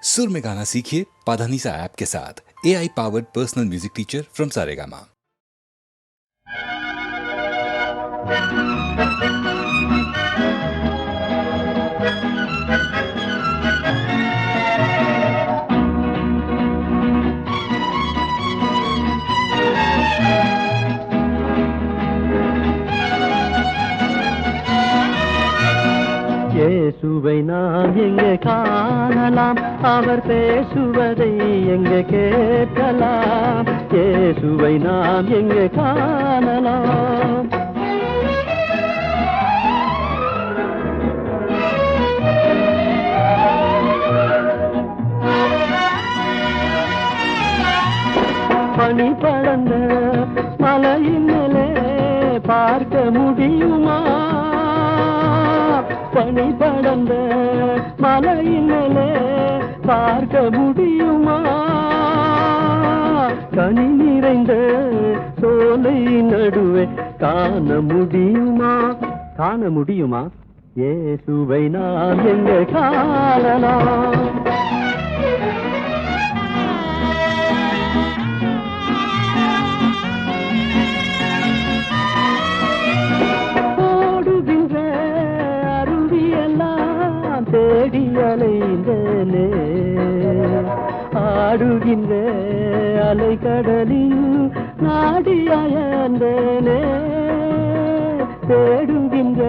सुर में गाना सीखिए पाधानीसा ऐप के साथ। AI powered personal music teacher from Saregama. இயேசுவை நாம் எங்கே காணலாம், அவர் பேசுவதை எங்கே கேட்கலாம். இயேசுவை நாம் எங்கே காணலாம். பனி படர்ந்த மலையின் மேலே பார்க்க முடியுமா? பனி படர்ந்த மலையின் மேலே பார்க்க முடியுமா? கனி நிறைந்த சோலை நடுவே காண முடியுமா? காண முடியுமா? இயேசுவை நாம் எங்கே காணலாம். தேடி அலைந்தனே, ஆடுகின்ற அலைக்கடலில் நாடி அயர்ந்தனே. தேடுகின்ற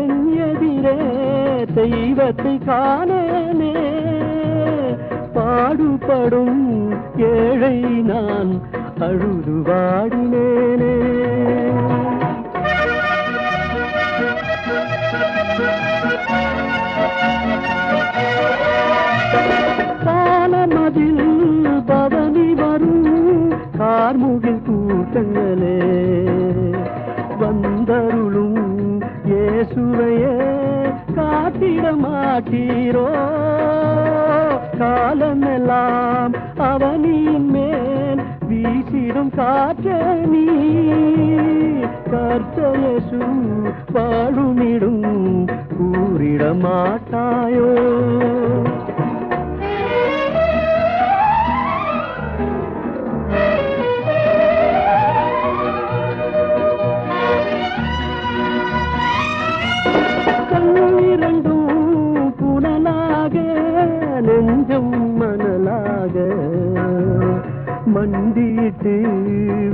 என் எதிரே தெய்வத்தை காணனே. பாடுபடும் ஏழை நான் அழுது வாடினேனே. காலமதில் பவனி வரும் கார்முகில் கூட்டங்களே, வந்தருளும் இயேசுவையே காட்டிட மாட்டீரோ? காலமெல்லாம் அவனின் மேல் வீசிடும் காற்றணி, கர்த்தயேசு வாழுமிடும் கூறிட மாட்டாயோ? நெஞ்சம் மணலாக மண்டிட்டு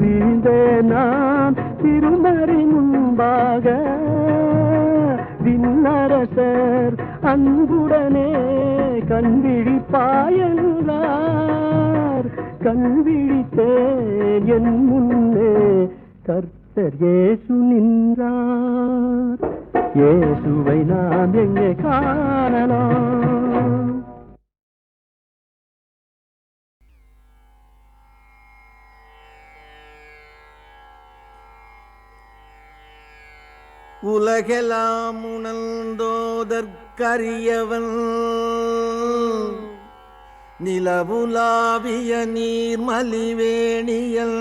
வீழ்ந்த நான் திருமறை முன்பாக, விண்ணரசர் அன்புடனே கண்விழிப்பாயென்றார். கண்விழித்தேன் என் முன்னே கர்த்தர் இயேசு நின்றார். இயேசுவை நாம் எங்கே காணலாம். உலகெல்லாம் உணர்ந்தோதற்கரியவன், நிலவுலாவிய நீர்மலிவேணியல்,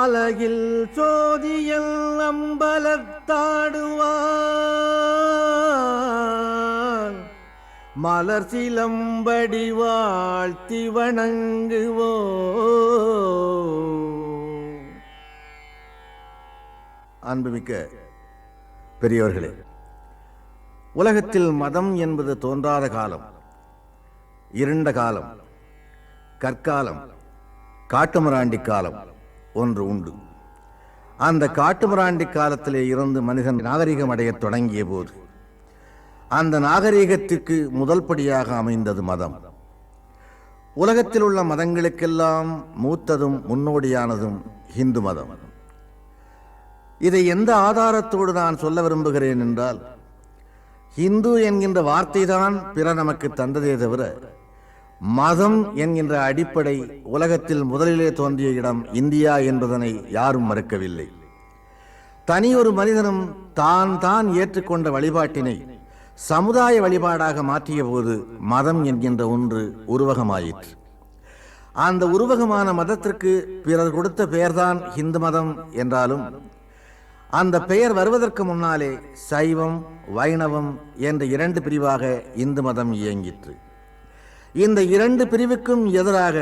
அழகில் சோதியல் அம்பலத்தாடுவான், மலர் சிலம்படி வாழ்த்தி வணங்குவோ. அன்புமிக்க பெரியோர்களே, உலகத்தில் மதம் என்பது தோன்றாத காலம், இருண்ட காலம், கற்காலம், காட்டுமிராண்டி காலம் ஒன்று உண்டு. அந்த காட்டுமிராண்டி காலத்திலே இருந்து மனிதன் நாகரிகம் அடையத் தொடங்கிய போது அந்த நாகரிகத்திற்கு முதல் படியாக அமைந்தது மதம். உலகத்தில் உள்ள மதங்களுக்கெல்லாம் மூத்ததும் முன்னோடியானதும் இந்து மதம். இதை எந்த ஆதாரத்தோடு நான் சொல்ல விரும்புகிறேன் என்றால், இந்து என்கின்ற வார்த்தைதான் பிற நமக்கு தந்ததே தவிர, மதம் என்கின்ற அடிப்படை உலகத்தில் முதலிலே தோன்றிய இடம் இந்தியா என்பதனை யாரும் மறுக்கவில்லை. தனியொரு மனிதனும் தான் தான் ஏற்றுக்கொண்ட வழிபாட்டினை சமுதாய வழிபாடாக மாற்றிய போது மதம் என்கின்ற ஒன்று உருவகமாயிற்று. அந்த உருவகமான மதத்திற்கு பிறர் கொடுத்த பெயர்தான் இந்து மதம் என்றாலும் அந்த பெயர் வருவதற்கு முன்னாலே சைவம் வைணவம் என்ற இரண்டு பிரிவாக இந்து மதம் இயங்கிற்று. இந்த இரண்டு பிரிவுக்கும் எதிராக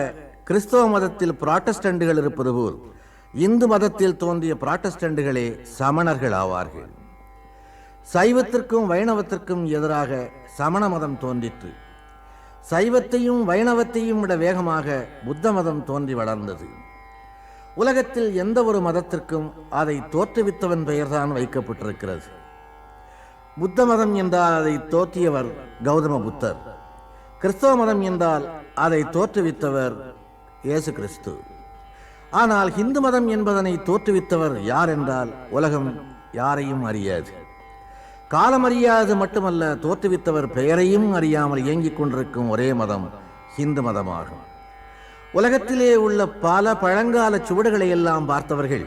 கிறிஸ்தவ மதத்தில் புராட்டஸ்டண்டுகள் இருப்பது போல் இந்து மதத்தில் தோன்றிய புராட்டஸ்டண்டுகளே சமணர்கள் ஆவார்கள். சைவத்திற்கும் வைணவத்திற்கும் எதிராக சமண மதம் தோன்றிற்று. சைவத்தையும் வைணவத்தையும் விட வேகமாக புத்த மதம் தோன்றி வளர்ந்தது. உலகத்தில் எந்த ஒரு மதத்திற்கும் அதை தோற்றுவித்தவன் பெயர்தான் வைக்கப்பட்டிருக்கிறது. புத்த மதம் என்றால் அதை தோற்றியவர் கௌதம புத்தர். கிறிஸ்தவ மதம் என்றால் அதை தோற்றுவித்தவர் இயேசு கிறிஸ்து. ஆனால் இந்து மதம் என்பதனை தோற்றுவித்தவர் யார் என்றால் உலகம் யாரையும் அறியாது. காலம் அறியாது மட்டுமல்ல, தோற்றுவித்தவர் பெயரையும் அறியாமல் இயங்கிக் கொண்டிருக்கும் ஒரே மதம் இந்து மதமாகும். உலகத்திலே உள்ள பல பழங்கால சுவடுகளை எல்லாம் பார்த்தவர்கள்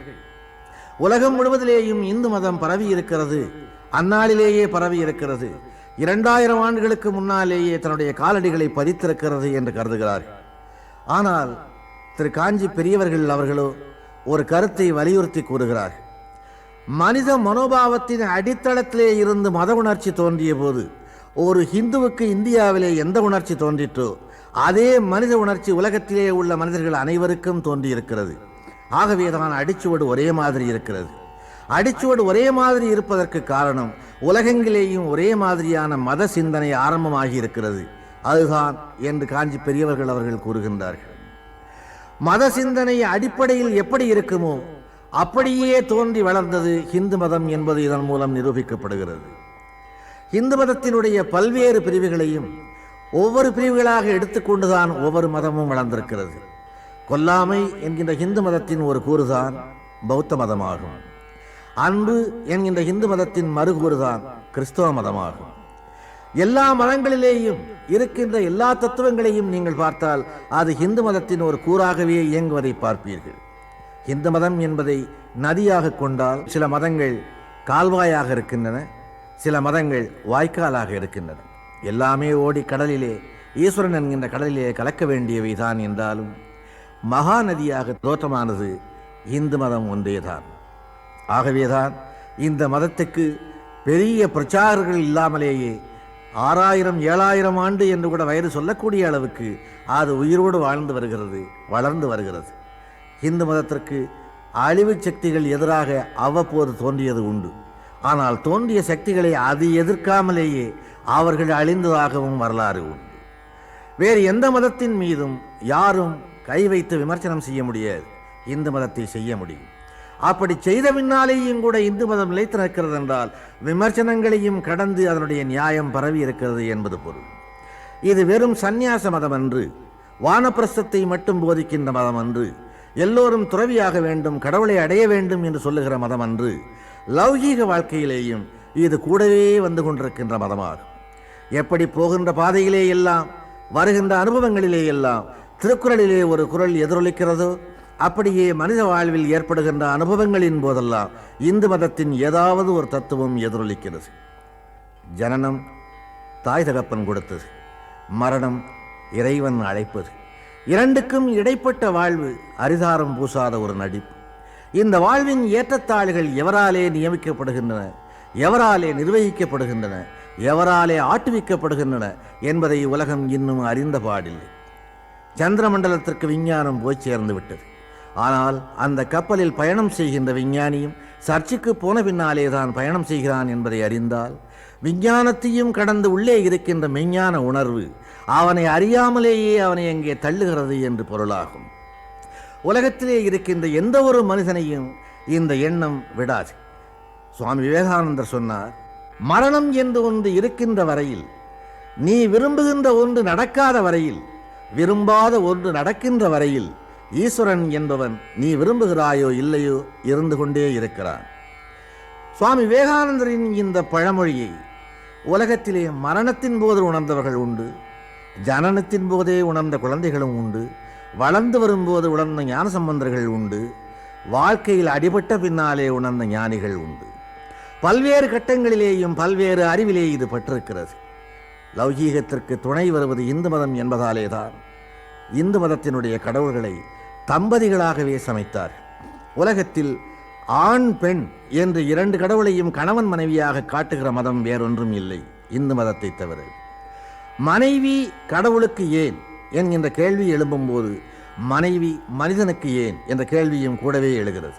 உலகம் முழுவதிலேயும் இந்து மதம் பரவி இருக்கிறது, அந்நாளிலேயே பரவி இருக்கிறது, 2000 ஆண்டுகளுக்கு முன்னாலேயே தன்னுடைய காலடிகளை பதித்திருக்கிறது என்று கருதுகிறார்கள். ஆனால் திரு காஞ்சி பெரியவர்கள் அவர்களோ ஒரு கருத்தை வலியுறுத்தி கூறுகிறார். மனித மனோபாவத்தின் அடித்தளத்திலே இருந்து மத உணர்ச்சி தோன்றிய போது ஒரு ஹிந்துவுக்கு இந்தியாவிலே எந்த உணர்ச்சி தோன்றிற்றோ அதே மனித உணர்ச்சி உலகத்திலே உள்ள மனிதர்கள் அனைவருக்கும் தோன்றியிருக்கிறது. ஆகவேதான் அடிச்சுவடு ஒரே மாதிரி இருக்கிறது. அடிச்சுவடு ஒரே மாதிரி இருப்பதற்கு காரணம் உலகெங்கிலேயும் ஒரே மாதிரியான மத சிந்தனை ஆரம்பமாகி இருக்கிறது. அதுதான் என்று காஞ்சி பெரியவர்கள் அவர்கள் கூறுகின்றார்கள். மத சிந்தனை அடிப்படையில் எப்படி இருக்குமோ அப்படியே தோன்றி வளர்ந்தது இந்து மதம் என்பது இதன் மூலம் நிரூபிக்கப்படுகிறது. இந்து மதத்தினுடைய பல்வேறு பிரிவுகளையும் ஒவ்வொரு பிரிவுகளாக எடுத்துக்கொண்டுதான் ஒவ்வொரு மதமும் வளர்ந்திருக்கிறது. கொல்லாமை என்கின்ற இந்து மதத்தின் ஒரு கூறுதான் பௌத்த மதமாகும். அன்பு என்கின்ற இந்து மதத்தின் மறுகூறுதான் கிறிஸ்தவ மதமாகும். எல்லா மதங்களிலேயும் இருக்கின்ற எல்லா தத்துவங்களையும் நீங்கள் பார்த்தால் அது இந்து மதத்தின் ஒரு கூறாகவே இயங்குவதை பார்ப்பீர்கள். இந்து மதம் என்பதை நதியாக கொண்டால் சில மதங்கள் கால்வாயாக இருக்கின்றன, சில மதங்கள் வாய்க்காலாக இருக்கின்றன. எல்லாமே ஓடி கடலிலே ஈஸ்வரன் என்கின்ற கடலிலே கலக்க வேண்டியவைதான் என்றாலும் மகா நதியாக தோற்றமானது இந்து மதம் ஒன்றேதான். ஆகவேதான் இந்த மதத்துக்கு பெரிய பிரச்சாரர்கள் இல்லாமலேயே 6000 7000 ஆண்டு என்று கூட வயது சொல்லக்கூடிய அளவுக்கு அது உயிரோடு வாழ்ந்து வருகிறது, வளர்ந்து வருகிறது. இந்து மதத்திற்கு அழிவு சக்திகள் எதிராக அவ்வப்போது தோன்றியது உண்டு. ஆனால் தோன்றிய சக்திகளை அது எதிர்க்காமலேயே அவர்கள் அழிந்ததாகவும் வரலாறு உண்டு. வேறு எந்த மதத்தின் மீதும் யாரும் கை வைத்து விமர்சனம் செய்ய முடியாது, இந்து மதத்தை செய்ய முடியும். அப்படி செய்த பின்னாலேயும் கூட இந்து மதம் நிலைத்து நிற்கிறது என்றால் விமர்சனங்களையும் கடந்து அதனுடைய நியாயம் பரவி இருக்கிறது என்பது பொருள். இது வெறும் சந்நியாச மதம் அன்று, வானப்பிரஸ்தத்தை மட்டும் போதிக்கின்ற மதம் அன்று, எல்லோரும் துறவியாக வேண்டும், கடவுளை அடைய வேண்டும் என்று சொல்லுகிற மதம் அன்று. லௌகீக வாழ்க்கையிலேயும் இது கூடவே வந்து கொண்டிருக்கின்ற மதமாகும். எப்படி போகின்ற பாதையிலே எல்லாம் வருகின்ற அனுபவங்களிலே எல்லாம் திருக்குறளிலே ஒரு குறள் எதிரொலிக்கிறதோ அப்படியே மனித வாழ்வில் ஏற்படுகின்ற அனுபவங்களின் போதெல்லாம் இந்து மதத்தின் ஏதாவது ஒரு தத்துவம் எதிரொலிக்கிறது. ஜனனம் தாய் தகப்பன் கொடுத்தது, மரணம் இறைவன் அழைப்பது, இரண்டுக்கும் இடைப்பட்ட வாழ்வு அரிதாரம் பூசாத ஒரு நடிப்பு. இந்த வாழ்வின் ஏற்றத்தாழ்கள் எவராலே நியமிக்கப்படுகின்றன, எவராலே நிர்வகிக்கப்படுகின்றன, எவராலே ஆட்டுவிக்கப்படுகின்றன என்பதை உலகம் இன்னும் அறிந்த பாடில்லை. சந்திர மண்டலத்திற்கு விஞ்ஞானம் போய் சேர்ந்து விட்டது. ஆனால் அந்த கப்பலில் பயணம் செய்கின்ற விஞ்ஞானியும் சர்ச்சுக்கு போன பின்னாலே தான் பயணம் செய்கிறான் என்பதை அறிந்தால் விஞ்ஞானத்தையும் கடந்து உள்ளே இருக்கின்ற மெஞ்ஞான உணர்வு அவனை அறியாமலேயே அவனை அங்கே தள்ளுகிறது என்று பொருளாகும். உலகத்திலே இருக்கின்ற எந்த ஒரு மனிதனையும் இந்த எண்ணம் விடாது. சுவாமி விவேகானந்தர் சொன்னார், மரணம் என்று ஒன்று இருக்கின்ற வரையில், நீ விரும்புகின்ற ஒன்று நடக்காத வரையில், விரும்பாத ஒன்று நடக்கின்ற வரையில் ஈஸ்வரன் என்பவன் நீ விரும்புகிறாயோ இல்லையோ இருந்து கொண்டே இருக்கிறான். சுவாமி விவேகானந்தரின் இந்த பழமொழியை உலகத்திலே மரணத்தின் போது உணர்ந்தவர்கள் உண்டு, ஜனனத்தின் போதே உணர்ந்த குழந்தைகளும் உண்டு, வளர்ந்து வரும்போது உணர்ந்த ஞான சம்பந்தர்கள் உண்டு, வாழ்க்கையில் அடிபட்ட பின்னாலே உணர்ந்த ஞானிகள் உண்டு. பல்வேறு கட்டங்களிலேயும் பல்வேறு அறிவிலே இது பட்டிருக்கிறது. லௌகீகத்திற்கு துணை வருவது இந்து மதம் என்பதாலே தான் இந்து மதத்தினுடைய கடவுள்களை தம்பதிகளாகவே சமைத்தார். உலகத்தில் ஆண் பெண் என்று இரண்டு கடவுளையும் கணவன் மனைவியாக காட்டுகிற மதம் வேறொன்றும் இல்லை இந்து மதத்தை தவிர. மனைவி கடவுளுக்கு ஏன் என்கின்ற கேள்வி எழும்பும்போது மனைவி மனிதனுக்கு ஏன் என்ற கேள்வியும் கூடவே எழுகிறது.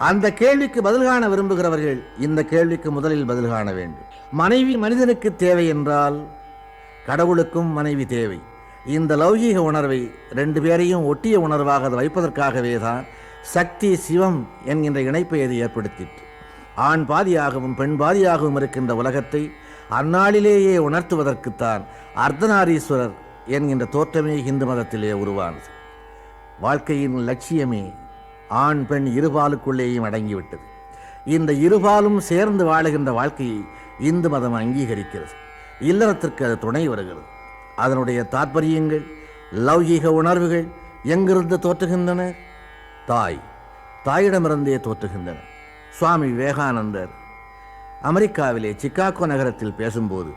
அந்த கேள்விக்கு பதில் காண விரும்புகிறவர்கள் இந்த கேள்விக்கு முதலில் பதில் காண வேண்டும். மனைவி மனிதனுக்கு தேவை என்றால் கடவுளுக்கும் மனைவி தேவை. இந்த லௌகீக உணர்வை ரெண்டு பேரையும் ஒட்டிய உணர்வாக வைப்பதற்காகவே தான் சக்தி சிவம் என்கின்ற இணைப்பை அது ஏற்படுத்திற்று. ஆண் பாதியாகவும் பெண் பாதியாகவும் இருக்கின்ற உலகத்தை அந்நாளிலேயே உணர்த்துவதற்குத்தான் அர்த்தநாரீஸ்வரர் என்கின்ற தோற்றமே இந்து மதத்திலே உருவானது. வாழ்க்கையின் லட்சியமே ஆண் பெண் இருபாலுக்குள்ளேயும் அடங்கிவிட்டது. இந்த இருபாலும் சேர்ந்து வாழுகின்ற வாழ்க்கையை இந்து மதம் அங்கீகரிக்கிறது. இல்லறத்திற்கு அது துணை வருகிறது. அதனுடைய தாற்பயங்கள் லௌகீக உணர்வுகள் எங்கிருந்து தோற்றுகின்றன? தாயிடமிருந்தே தோற்றுகின்றன. சுவாமி விவேகானந்தர் அமெரிக்காவிலே சிக்காகோ நகரத்தில் பேசும்போது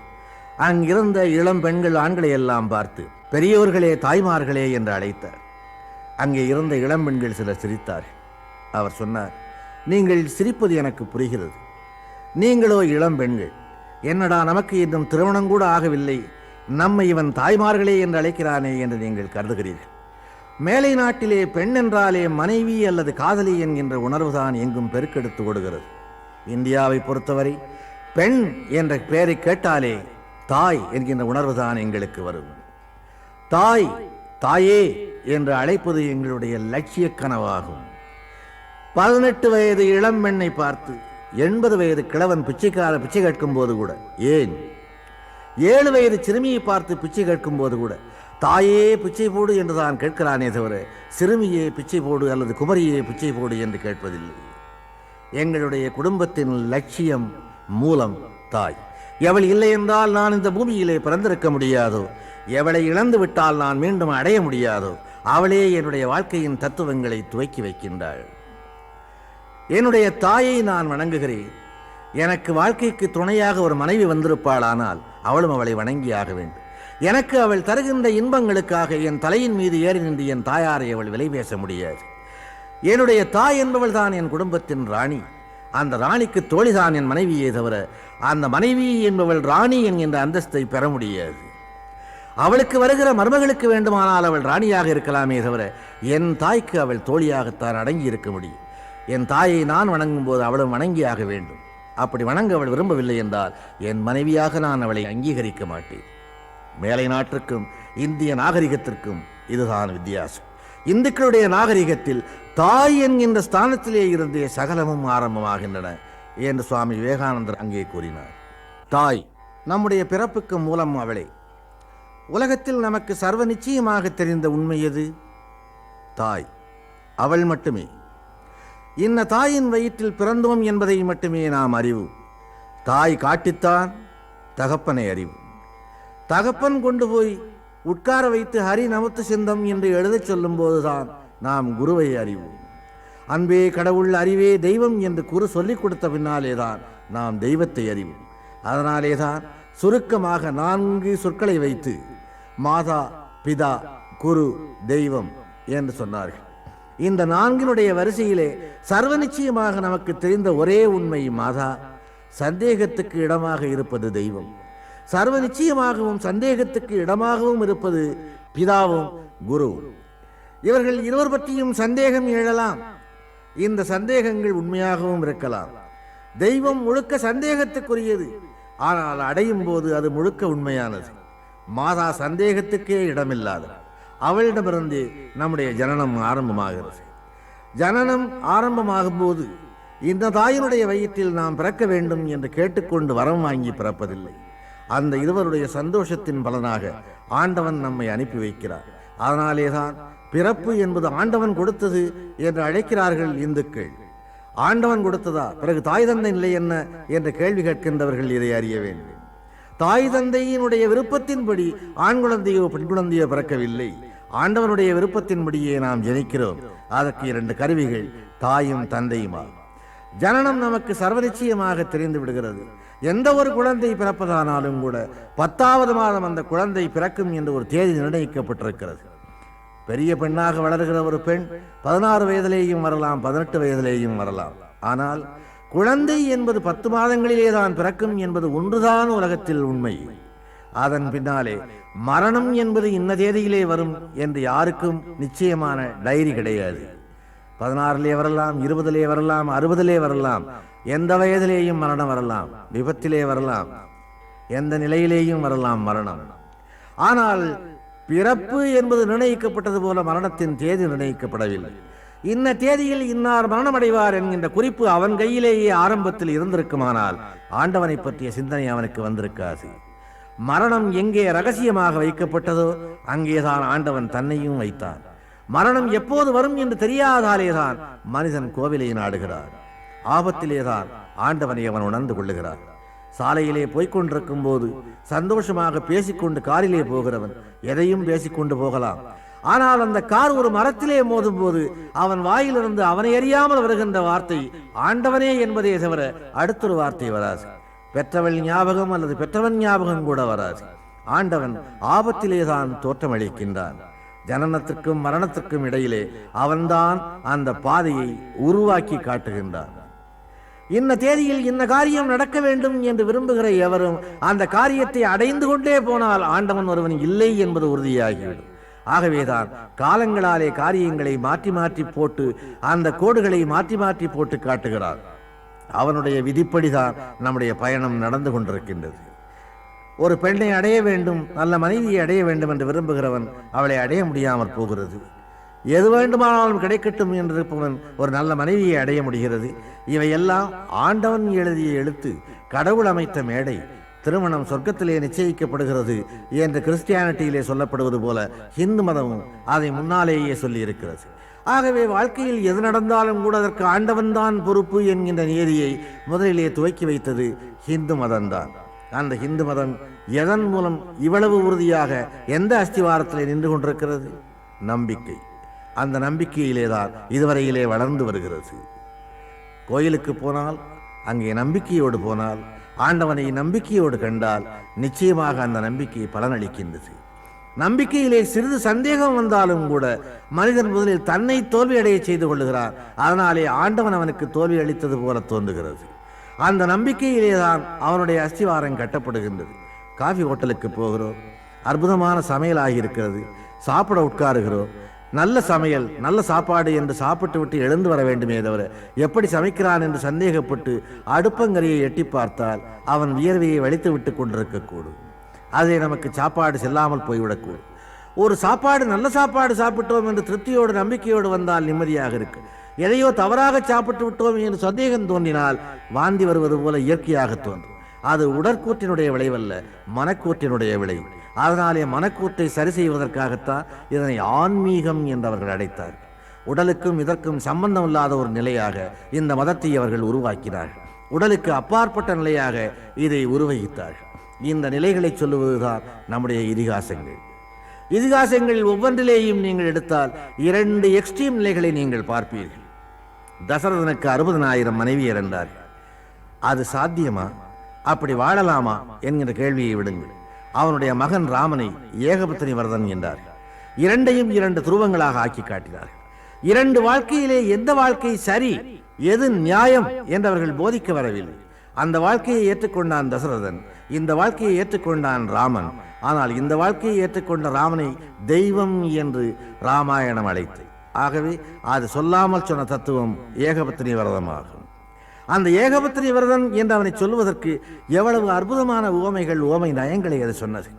அங்கிருந்த இளம் பெண்கள் ஆண்களை எல்லாம் பார்த்து பெரியோர்களே தாய்மார்களே என்று அழைத்தார். அங்கே இருந்த இளம் பெண்கள் சிலர் சிரித்தார்கள். அவர் சொன்னார், நீங்கள் சிரிப்பது எனக்கு புரிகிறது. நீங்களோ இளம் பெண்கள், என்னடா நமக்கு இன்னும் திருமணம் கூட ஆகவில்லை, நம்மை இவன் தாய்மார்களே என்று அழைக்கிறானே என்று நீங்கள் கருதுகிறீர்கள். மேலை நாட்டிலே பெண் என்றாலே மனைவி அல்லது காதலி என்கின்ற உணர்வுதான் எங்கும் பெருக்கெடுத்து ஓடுகிறது. இந்தியாவை பொறுத்தவரை பெண் என்ற பெயரை கேட்டாலே தாய் என்கின்ற உணர்வுதான் எங்களுக்கு வரும். தாயே என்று அழைப்பது எங்களுடைய லட்சிய கனவாகும். 18 வயது இளம் பெண்ணை பார்த்து 80 வயது கிழவன் பிச்சை கேட்கும் போது கூட, ஏன் 7 வயது சிறுமியை பார்த்து பிச்சை கேட்கும் போது கூட தாயே பிச்சை போடு என்று தான் கேட்கிறானே தவிர சிறுமியே பிச்சை போடு அல்லது குமரியே பிச்சை போடு என்று கேட்பதில்லை. எங்களுடைய குடும்பத்தின் லட்சியம் மூலம் தாய். எவள் இல்லை என்றால் நான் இந்த பூமியிலே பிறந்திருக்க முடியாதோ, எவளை இழந்து விட்டால் நான் மீண்டும் அடைய முடியாதோ, அவளே என்னுடைய வாழ்க்கையின் தத்துவங்களை துவக்கி வைக்கின்றாள். என்னுடைய தாயை நான் வணங்குகிறேன். எனக்கு வாழ்க்கைக்கு துணையாக ஒரு மனைவி வந்திருப்பாளானால் அவளும் அவளை வணங்கியாக வேண்டும். எனக்கு அவள் தருகின்ற இன்பங்களுக்காக என் தலையின் மீது ஏறி நின்று என் தாயாரை அவள் விலை பேச முடியாது. என்னுடைய தாய் என்பவள் தான் என் குடும்பத்தின் ராணி. அந்த ராணிக்கு தோழிதான் என் மனைவியே தவிர அந்த மனைவி என்பவள் ராணி என்கின்ற அந்தஸ்தை பெற முடியாது. அவளுக்கு வருகிற மருமகளுக்கு வேண்டுமானால் அவள் ராணியாக இருக்கலாமே தவிர என் தாய்க்கு அவள் தோழியாகத்தான் அடங்கி இருக்க முடியும். என் தாயை நான் வணங்கும் போது அவளும் வணங்கியாக வேண்டும். அப்படி வணங்க அவள் விரும்பவில்லை என்றால் என் மனைவியாக நான் அவளை அங்கீகரிக்க மாட்டேன். மேலை நாட்டிற்கும் இந்திய நாகரிகத்திற்கும் இதுதான் வித்தியாசம். இந்துக்களுடைய நாகரிகத்தில் தாய் என்கின்ற ஸ்தானத்திலே இருந்தே சகலமும் ஆரம்பமாகின்றன என்று சுவாமி விவேகானந்தர் அங்கே கூறினார். தாய் நம்முடைய பிறப்புக்கு மூலம் அவளே. உலகத்தில் நமக்கு சர்வ நிச்சயமாக தெரிந்த உண்மை எது? தாய், அவள் மட்டுமே. இன்ன தாயின் வயிற்றில் பிறந்தோம் என்பதை மட்டுமே நாம் அறிவு. தாய் காட்டித்தான் தகப்பனை அறிவு. தகப்பன் கொண்டு போய் உட்கார வைத்து ஹரி நமத்து சிந்தம் என்று எழுதச் சொல்லும் போதுதான் நாம் குருவை அறிவோம். அன்பே கடவுள், அறிவே தெய்வம் என்று குரு சொல்லிக் கொடுத்த பின்னாலேதான் நாம் தெய்வத்தை அறிவோம். அதனாலேதான் சுருக்கமாக 4 சொற்களை வைத்து மாதா, பிதா, குரு, தெய்வம் என்று சொன்னார்கள். இந்த 4 வரிசையிலே சர்வ நிச்சயமாக நமக்கு தெரிந்த ஒரே உண்மை மாதா, சந்தேகத்துக்கு இடமாக இருப்பது தெய்வம். சர்வ நிச்சயமாகவும் சந்தேகத்துக்கு இடமாகவும் இருப்பது பிதாவும் குருவும். இவர்கள் இருவர் பற்றியும் சந்தேகம் எழலாம். இந்த சந்தேகங்கள் உண்மையாகவும் இருக்கலாம். தெய்வம் முழுக்க சந்தேகத்துக்குரியது, ஆனால் அடையும் போது அது முழுக்க உண்மையானது. மாதா சந்தேகத்துக்கே இடமில்லாத அவளிடமிருந்து நம்முடைய ஜனனம் ஆரம்பமாகிறது. ஜனனம் ஆரம்பமாகும் போது இந்த தாயினுடைய வயிற்றில் நாம் பிறக்க வேண்டும் என்று கேட்டுக்கொண்டு வரம் வாங்கி பிறப்பதில்லை. அந்த இருவருடைய சந்தோஷத்தின் பலனாக ஆண்டவன் நம்மை அனுப்பி வைக்கிறார். அதனாலேதான் பிறப்பு என்பது ஆண்டவன் கொடுத்தது என்று அழைக்கிறார்கள் இந்துக்கள். ஆண்டவன் கொடுத்ததா? பிறகு தாய் தந்தை நிலை என்ன என்ற கேள்வி கேட்கின்றவர்கள் இதை அறிய வேண்டும். தாய் தந்தையினுடைய விருப்பத்தின்படி ஆண் குழந்தையோ பெண் குழந்தையோ பிறக்கவில்லை. ஆண்டவனுடைய விருப்பத்தின்படியே நாம் ஜனிக்கிறோம். அதற்கு 2 கருவிகள் தாயும் தந்தையுமா. ஜனனம் நமக்கு சர்வநிச்சயமாக தெரிந்து விடுகிறது. எந்த ஒரு குழந்தை பிறப்பதானாலும் கூட 10வது மாதம் அந்த குழந்தை பிறக்கும் என்று ஒரு தேதி நிர்ணயிக்கப்பட்டிருக்கிறது. பெரிய பெண்ணாக வளர்கிற ஒரு பெண் 16 வயதிலேயும் வரலாம், 18 வயதிலேயும் வரலாம். ஆனால் குழந்தை என்பது 10 மாதங்களிலே தான் பிறக்கும் என்பது ஒன்றுதான் உலகத்தில் உண்மை. அதன் பின்னாலே மரணம் என்பது இன்ன தேதியிலே வரும் என்று யாருக்கும் நிச்சயமான டைரி கிடையாது. 16 வரலாம், 20 வரலாம், 60 வரலாம், எந்த வயதிலேயும் மரணம் வரலாம், விபத்திலே வரலாம், எந்த நிலையிலேயும் வரலாம் மரணம். ஆனால் பிறப்பு என்பது நிர்ணயிக்கப்பட்டது போல மரணத்தின் தேதி நிர்ணயிக்கப்படவில்லை. இன்ன தேதியில் இன்னார் மரணம் அடைவார் என்கின்ற குறிப்பு அவன் கையிலேயே ஆரம்பத்தில் இருந்திருக்குமானால் ஆண்டவனை பற்றிய சிந்தனை அவனுக்கு வந்திருக்காது. மரணம் எங்கே ரகசியமாக வைக்கப்பட்டதோ அங்கேதான் ஆண்டவன் தன்னையும் வைத்தான். மரணம் எப்போது வரும் என்று தெரியாதாலேதான் மனிதன் கோவிலை நாடுகிறார். ஆபத்திலேதான் ஆண்டவனை அவன் உணர்ந்து கொள்ளுகிறார். சாலையிலே போய்கொண்டிருக்கும் போது சந்தோஷமாக பேசிக்கொண்டு காரிலே போகிறவன் எதையும் பேசிக்கொண்டு போகலாம். ஆனால் அந்த கார் ஒரு மரத்திலே மோதும் போது அவன் வாயிலிருந்து அவனை அறியாமல் வருகின்ற வார்த்தை ஆண்டவனே என்பதே தவிர அடுத்தொரு வார்த்தை வராது. பெற்றவள் ஞாபகம் அல்லது பெற்றவன் ஞாபகம் கூட வராது. ஆண்டவன் ஆபத்திலேதான் தோற்றமளிக்கின்றான். ஜனனத்திற்கும் மரணத்திற்கும் இடையிலே அவன்தான் அந்த பாதையை உருவாக்கி காட்டுகின்றான். இன்ன தேதியில் இன்ன காரியம் நடக்க வேண்டும் என்று விரும்புகிற எவரும் அந்த காரியத்தை அடைந்து கொண்டே போனால் ஆண்டவன் ஒருவன் இல்லை என்பது உறுதியாகிவிடும். ஆகவேதான் காலங்களாலே காரியங்களை மாற்றி மாற்றி போட்டு அந்த கோடுகளை மாற்றி மாற்றி போட்டு காட்டுகிறார். அவனுடைய விதிப்படிதான் நம்முடைய பயணம் நடந்து கொண்டிருக்கின்றது. ஒரு பெண்ணை அடைய வேண்டும், நல்ல மனைவியை அடைய வேண்டும் என்று விரும்புகிறவன் அவளை அடைய முடியாமல் போகிறது. எது வேண்டுமானாலும் கிடைக்கட்டும் என்றிருப்பவன் ஒரு நல்ல மனைவியை அடைய முடிகிறது. இவையெல்லாம் ஆண்டவன் எழுதிய எழுத்து, கடவுள் அமைத்த மேடை. திருமணம் சொர்க்கத்திலே நிச்சயிக்கப்படுகிறது என்று கிறிஸ்டியானிட்டியிலே சொல்லப்படுவது போல ஹிந்து மதமும் அதை முன்னாலேயே சொல்லி இருக்கிறது. ஆகவே வாழ்க்கையில் எது நடந்தாலும் கூட அதற்கு ஆண்டவன் தான் பொறுப்பு என்கின்ற நீதியை முதலிலே துவக்கி வைத்தது ஹிந்து மதம்தான். அந்த ஹிந்து மதம் எதன் மூலம் இவ்வளவு உறுதியாக எந்த அஸ்திவாரத்திலே நின்று கொண்டிருக்கிறது? நம்பிக்கை. அந்த நம்பிக்கையிலேதான் இதுவரையிலே வளர்ந்து வருகிறது. கோயிலுக்கு போனால், அங்கே நம்பிக்கையோடு போனால், ஆண்டவனை நம்பிக்கையோடு கண்டால் நிச்சயமாக அந்த நம்பிக்கை பலனளிக்கின்றது. நம்பிக்கையிலே சிறிது சந்தேகம் வந்தாலும் கூட மனிதன் முதலில் தன்னை தோல்வியடைய செய்து கொள்ளுகிறான். அதனாலே ஆண்டவன் அவனுக்கு தோல்வி அளித்தது போல தோன்றுகிறது. அந்த நம்பிக்கையிலேதான் அவனுடைய அஸ்திவாரம் கட்டப்படுகின்றது. காஃபி ஹோட்டலுக்கு போகிறோம், அற்புதமான சமையல் ஆகியிருக்கிறது, சாப்பிட உட்காருகிறோம். நல்ல சமையல், நல்ல சாப்பாடு என்று சாப்பிட்டு விட்டு எழுந்து வர வேண்டுமே தவிர எப்படி சமைக்கிறான் என்று சந்தேகப்பட்டு அடுப்பங்கரையை எட்டி பார்த்தால் அவன் வியர்வையை வலித்து விட்டு கொண்டிருக்கக்கூடும். அதை நமக்கு சாப்பாடு செல்லாமல் போய்விடக்கூடும். ஒரு சாப்பாடு, நல்ல சாப்பாடு சாப்பிட்டோம் என்று திருப்தியோடு நம்பிக்கையோடு வந்தால் நிம்மதியாக இருக்கு. எதையோ தவறாக சாப்பிட்டு விட்டோம் என்று சந்தேகம் தோன்றினால் வாந்தி வருவது போல இயற்கையாக தோன்றும். அது உடற்கூற்றினுடைய விளைவல்ல, மனக்கூற்றினுடைய விளைவு. அதனாலே மனக்கூற்றை சரி செய்வதற்காகத்தான் இதனை ஆன்மீகம் என்று அவர்கள் அழைத்தார். உடலுக்கும் இதற்கும் சம்பந்தம் இல்லாத ஒரு நிலையாக இந்த மதத்தை அவர்கள் உருவாக்கினார்கள். உடலுக்கு அப்பாற்பட்ட நிலையாக இதை உருவகித்தார்கள். இந்த நிலைகளை சொல்லுவதுதான் நம்முடைய இதிகாசங்கள். இதிகாசங்களில் ஒவ்வொன்றிலேயும் நீங்கள் எடுத்தால் 2 எக்ஸ்ட்ரீம் நிலைகளை நீங்கள் பார்ப்பீர்கள். தசரதனுக்கு 60,000 மனைவியர் என்றார்கள். அது சாத்தியமா? அப்படி வாழலாமா என்கிற கேள்வியை விடுங்கள். அவனுடைய மகன் ராமனை ஏகபத்தினி வரதன் என்றார். 2ஐயும் 2 துருவங்களாக ஆக்கி காட்டினார். 2 வாழ்க்கையிலே எந்த வாழ்க்கை சரி, எது நியாயம் என்றவர்கள் போதிக்க வரவில்லை. அந்த வாழ்க்கையை ஏற்றுக்கொண்டான் தசரதன், இந்த வாழ்க்கையை ஏற்றுக்கொண்டான் ராமன். ஆனால் இந்த வாழ்க்கையை ஏற்றுக்கொண்ட ராமனை தெய்வம் என்று ராமாயணம் அழைத்து, ஆகவே அது சொல்லாமல் சொன்ன தத்துவம் ஏகபத்தினி விரதமாகும். அந்த ஏகபத்தினி விரதன் என்று அவனை சொல்வதற்கு எவ்வளவு அற்புதமான உவமைகள், உவமை நயங்களை அது சொன்னது.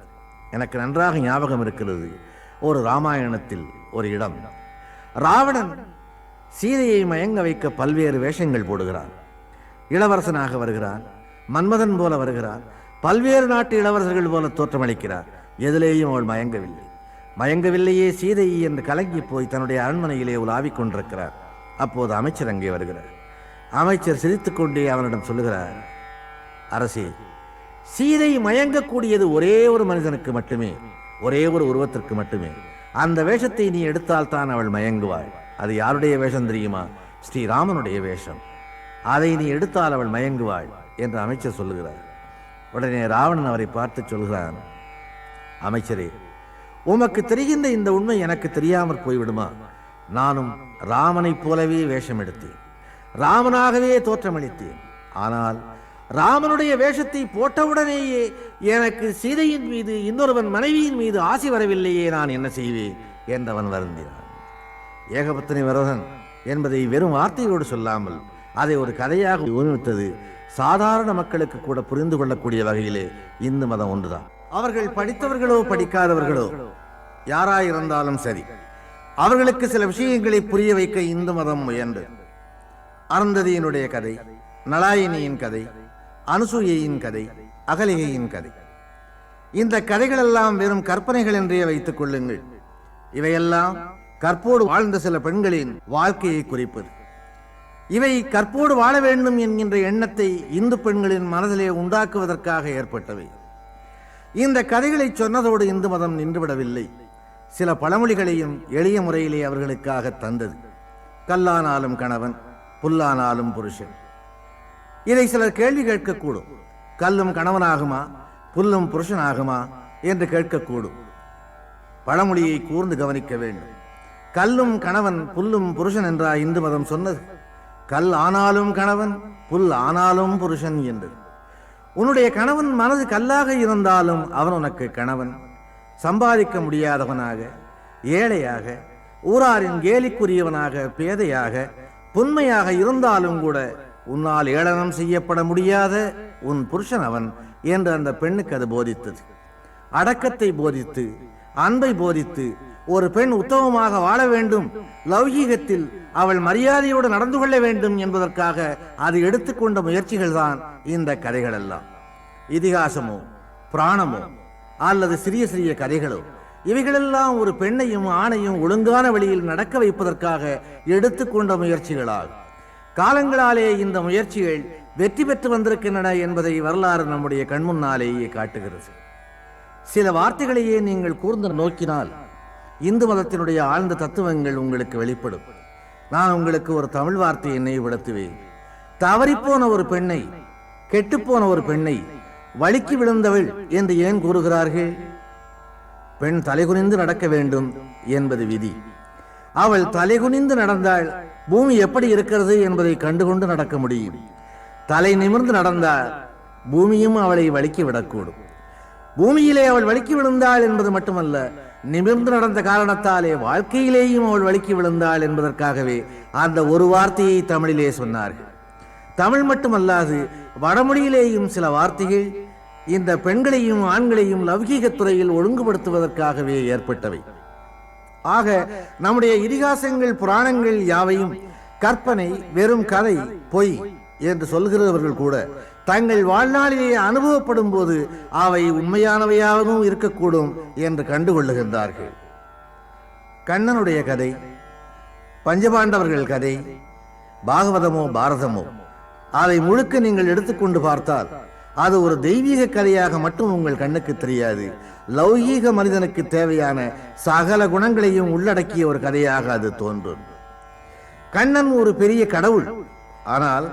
எனக்கு நன்றாக ஞாபகம் இருக்கிறது. ஒரு ராமாயணத்தில் ஒரு இடம், ராவணன் சீதையை மயங்க வைக்க பல்வேறு வேஷங்கள் போடுகிறான். இளவரசனாக வருகிறான், மன்மதன் போல வருகிறான், பல்வேறு நாட்டு இளவரசர்கள் போல தோற்றமளிக்கிறார். எதிலேயும் அவள் மயங்கவில்லையே சீதை என்று கலங்கி போய் தன்னுடைய அரண்மனையிலே உலாவிக் கொண்டிருக்கிறார். அப்போது அமைச்சர் அங்கே வருகிறார். அமைச்சர் சிரித்துக்கொண்டே அவனிடம் சொல்லுகிறார், அரசே, சீதை மயங்கக்கூடியது ஒரே ஒரு மனிதனுக்கு மட்டுமே, ஒரே ஒரு உருவத்திற்கு மட்டுமே. அந்த வேஷத்தை நீ எடுத்தால் தான் அவள் மயங்குவாள். அது யாருடைய வேஷம் தெரியுமா? ஸ்ரீராமனுடைய வேஷம். அதை நீ எடுத்தால் அவள் மயங்குவாள் என்று அமைச்சர் சொல்லுகிறார். உடனே ராவணன் அவரை பார்த்து சொல்கிறான், அமைச்சரே, உமக்கு தெரிகின்ற இந்த உண்மை எனக்கு தெரியாமற் போய்விடுமா? நானும் ராமனைப் போலவே வேஷம் எடுத்தேன். ராமனாகவே தோற்றமளித்தேன். ஆனால் ராமனுடைய வேஷத்தை போட்டவுடனேயே எனக்கு சீதையின் மீது இன்னொருவன் மனைவியின் மீது ஆசை வரவில்லையே, நான் என்ன செய்வேன் என்றவன் வருந்தினான். ஏகபத்தினி விரதன் என்பதை வெறும் வார்த்தையோடு சொல்லாமல் அதை ஒரு கதையாக உருவித்தது சாதாரண மக்களுக்கு கூட புரிந்து கொள்ளக்கூடிய வகையிலே இந்து மதம் ஒன்றுதான். அவர்கள் படித்தவர்களோ படிக்காதவர்களோ யாராயிருந்தாலும் சரி, அவர்களுக்கு சில விஷயங்களை புரிய வைக்க இந்து மதம் முயன்று அருந்ததியினுடைய கதை, நலாயினியின் கதை, அனுசூயையின் கதை, அகலிகையின் கதை, இந்த கதைகளெல்லாம் வெறும் கற்பனைகள் என்றே வைத்துக் கொள்ளுங்கள். இவையெல்லாம் கற்போடு வாழ்ந்த சில பெண்களின் வாழ்க்கையை குறிப்பது. இவை கற்போடு வாழ வேண்டும் என்கின்ற எண்ணத்தை இந்து பெண்களின் மனதிலே உண்டாக்குவதற்காக ஏற்பட்டவை. இந்த கதைகளை சொன்னதோடு இந்து மதம் நின்றுவிடவில்லை. சில பழமொழிகளையும் எளிய முறையிலே அவர்களுக்காக தந்தது. கல்லானாலும் கணவன், புல்லானாலும் புருஷன். இதை சிலர் கேள்வி கேட்கக்கூடும். கல்லும் கணவனாகுமா, புல்லும் புருஷனாகுமா என்று கேட்கக்கூடும். பழமொழியை கூர்ந்து கவனிக்க வேண்டும். கல்லும் கணவன், புல்லும் புருஷன் என்றா இந்து மதம் சொன்னது? கல் ஆனாலும் கணவன், புல் ஆனாலும் புருஷன் என்று. உன்னுடைய கணவன் மனது கல்லாக இருந்தாலும் அவன் உனக்கு கணவன். சம்பாதிக்க முடியாதவனாக, ஏழையாக, ஊராரின் கேலிக்குரியவனாக, பேதையாக, புன்மையாக இருந்தாலும் கூட உன்னால் ஏளனம் செய்யப்பட முடியாத உன் புருஷன் அவன் என்று அந்த பெண்ணுக்கு அது போதித்தது. அடக்கத்தை போதித்து, அன்பை போதித்து, ஒரு பெண் உத்தமமாக வாழ வேண்டும், லௌகீகத்தில் அவள் மரியாதையோடு நடந்து கொள்ள வேண்டும் என்பதற்காக அது எடுத்துக்கொண்ட முயற்சிகள் தான் இந்த கதைகள் எல்லாம். இதிகாசமோ புராணமோ அல்லது சிறிய சிறிய கதைகளோ, இவைகளெல்லாம் ஒரு பெண்ணையும் ஆணையும் ஒழுங்கான வழியில் நடக்க வைப்பதற்காக எடுத்துக்கொண்ட முயற்சிகளாகும். காலங்களாலே இந்த முயற்சிகள் வெற்றி பெற்று வந்திருக்கின்றன என்பதை வரலாறு நம்முடைய கண்முன்னாலேயே காட்டுகிறது. சில வார்த்தைகளையே நீங்கள் கூர்ந்து நோக்கினால் இந்து மதத்தினுடைய ஆழ்ந்த தத்துவங்கள் உங்களுக்கு வெளிப்படும். நான் உங்களுக்கு ஒரு தமிழ் வார்த்தையை நினைவுபடுத்துவேன். தவறிப்போன ஒரு பெண்ணை, கெட்டுப்போன ஒரு பெண்ணை வழுக்கி விழுந்தவள் என்று ஏன் கூறுகிறார்கள்? பெண் தலைகுனிந்து நடக்க வேண்டும் என்பது விதி. அவள் தலைகுனிந்து நடந்தால் பூமி எப்படி இருக்கிறது என்பதை கண்டுகொண்டு நடக்க முடியும். தலை நிமிர்ந்து நடந்தால் பூமியும் அவளை வழுக்கி விடக்கூடும். பூமியிலே அவள் வழுக்கி விழுந்தாள் என்பது மட்டுமல்ல, நிமிர்ந்து நடந்த காரணத்தாலே வாழ்க்கையிலேயும் அவள் வழுக்கி விழுந்தாள் என்பதற்காகவே அந்த ஒரு வார்த்தையை தமிழிலே சொன்னார்கள். தமிழ் மட்டுமல்லாது வடமொழியிலேயும் சில வார்த்தைகள் இந்த பெண்களையும் ஆண்களையும் லௌகீகத்துறையில் ஒழுங்குபடுத்துவதற்காகவே ஏற்பட்டவை. ஆக நம்முடைய இதிகாசங்கள், புராணங்கள் யாவையும் கற்பனை, வெறும் கதை, பொய் என்று சொல்கிறவர்கள் கூட தங்கள் வாழ்நாளிலே அனுபவப்படும் போது அவை உண்மையானவையாகவும் இருக்கக்கூடும் என்று கண்டுகொள்ளுகின்றார்கள். கண்ணனுடைய கதை, பஞ்சபாண்டவர்கள் கதை, பாகவதமோ பாரதமோ அதை முழுக்க நீங்கள் எடுத்துக்கொண்டு பார்த்தால் அது ஒரு தெய்வீக கதையாக மட்டும் உங்கள் கண்ணுக்கு தெரியாது. லௌகீக மனிதனுக்கு தேவையான சகல குணங்களையும் உள்ளடக்கிய ஒரு கதையாக அது தோன்றும். கண்ணன் ஒரு பெரிய கடவுள். ஆனால்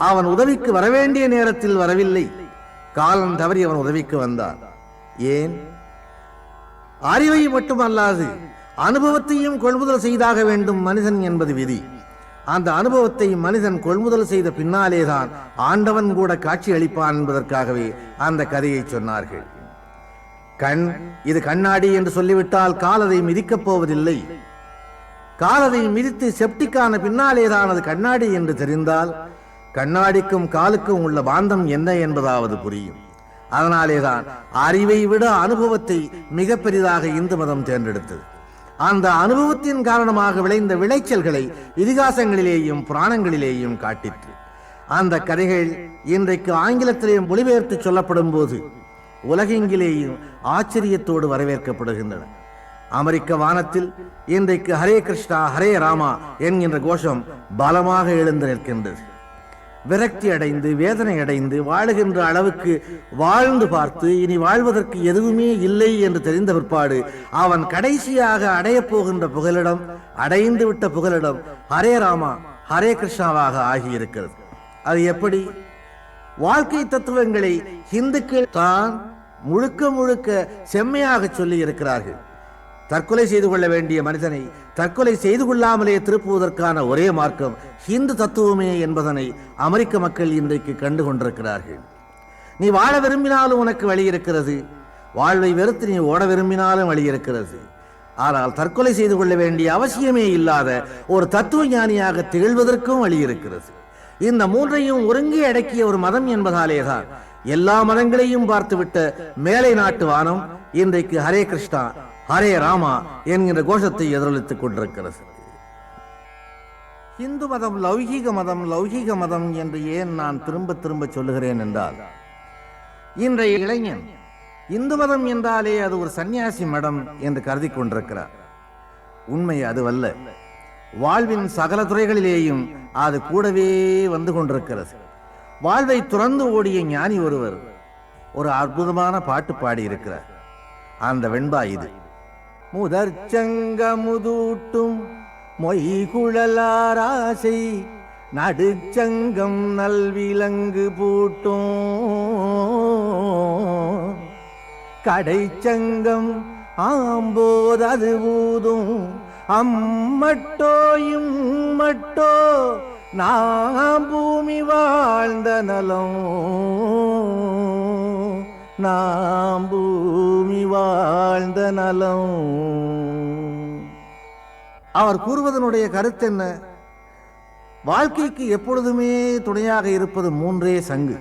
அவன் உதவிக்கு வரவேண்டிய நேரத்தில் வரவில்லை. காலம் தவறி அவன் உதவிக்கு வந்தான். ஏன்? அறிவை மட்டுமல்லாது அனுபவத்தையும் கொள்முதல் செய்தாக வேண்டும் மனிதன் என்பது விதி. அந்த அனுபவத்தை மனிதன் கொள்முதல் செய்த பின்னாலேதான் ஆண்டவன் கூட காட்சி அளிப்பான் என்பதற்காகவே அந்த கதையை சொன்னார்கள். கண் இது கண்ணாடி என்று சொல்லிவிட்டால் கால் அதை மிதிக்கப் போவதில்லை. கால் அதை மிதித்து செப்டிக்கான பின்னாலேதான் அது கண்ணாடி என்று தெரிந்தால் கண்ணாடிக்கும் காலுக்கும் உள்ள பாந்தம் என்ன என்பதாவது புரியும். அதனாலேதான் அறிவை விட அனுபவத்தை மிக பெரிதாக இந்து மதம் தேர்ந்தெடுத்தது. அந்த அனுபவத்தின் காரணமாக விளைந்த விளைச்சல்களை இதிகாசங்களிலேயும் புராணங்களிலேயும் காட்டிற்று. அந்த கதைகள் இன்றைக்கு ஆங்கிலத்திலேயும் மொழிபெயர்த்து சொல்லப்படும் போது உலகெங்கிலேயும் ஆச்சரியத்தோடு வரவேற்கப்படுகின்றன. அமெரிக்க வானத்தில் இன்றைக்கு ஹரே கிருஷ்ணா ஹரே ராமா என்கின்ற கோஷம் பலமாக எழுந்து நிற்கின்றது. விரக்தி அடைந்து வேதனை அடைந்து வாழுகின்ற அளவுக்கு வாழ்ந்து பார்த்து இனி வாழ்வதற்கு எதுவுமே இல்லை என்று தெரிந்த பிற்பாடு அவன் கடைசியாக அடையப் போகின்ற புகலிடம், அடைந்து விட்ட புகலிடம் ஹரே ராமா ஹரே கிருஷ்ணாவாக ஆகியிருக்கிறது. அது எப்படி? வாழ்க்கை தத்துவங்களை இந்துக்கள் தான் முழுக்க முழுக்க செம்மையாக சொல்லி இருக்கிறார்கள். தற்கொலை செய்து கொள்ள வேண்டிய மனிதனை தற்கொலை செய்து கொள்ளாமலே திருப்புவதற்கான ஒரே மார்க்கம் ஹிந்து தத்துவமே என்பதனை அமெரிக்க மக்கள் இன்றைக்கு கண்டு கொண்டிருக்கிறார்கள். நீ வாழ விரும்பினாலும் உனக்கு வழி இருக்கிறது, வாழ்வை வெறுத்து நீ ஓட விரும்பினாலும் வழி இருக்கிறது. ஆனால் தற்கொலை செய்து கொள்ள வேண்டிய அவசியமே இல்லாத ஒரு தத்துவ ஞானியாக திகழ்வதற்கும் வழி இருக்கிறது. இந்த மூன்றையும் ஒருங்கே அடக்கிய ஒரு மதம் என்பதாலேதான் எல்லா மதங்களையும் பார்த்துவிட்ட மேலை நாட்டு வானம் இன்றைக்கு ஹரே கிருஷ்ணா ஹரே ராமா என்கின்ற கோஷத்தை எதிரொலித்துக் கொண்டிருக்கிறது. இந்து மதம் லௌகீக மதம், லௌகீக மதம் என்று ஏன் நான் திரும்ப திரும்ப சொல்லுகிறேன் என்றால், இன்றைய இளைஞன் இந்து மதம் என்றாலே அது ஒரு சன்னியாசி மடம் என்று கருதி கொண்டிருக்கிறார். உண்மை அதுவல்ல. வாழ்வின் சகல துறைகளிலேயும் அது கூடவே வந்து கொண்டிருக்கிறது. வாழ்வை துறந்து ஓடிய ஞானி ஒருவர் ஒரு அற்புதமான பாட்டு பாடி இருக்கிறார். அந்த வெண்பா இது: முதற்சங்க முதூட்டும் மொய்குழலாராசை நடுச்சங்கம் நல்விலங்கு பூட்டும் கடைச்சங்கம் ஆம்போதது ஊதும் அம்மட்டோயும் மட்டோ நாம் பூமி வாழ்ந்த நலம், நாம் பூமி வாழ்ந்த நலம். அவர் கூறுவதனுடைய கருத்து என்ன? வாழ்க்கைக்கு எப்பொழுதுமே துணையாக இருப்பது மூன்றே சங்கு.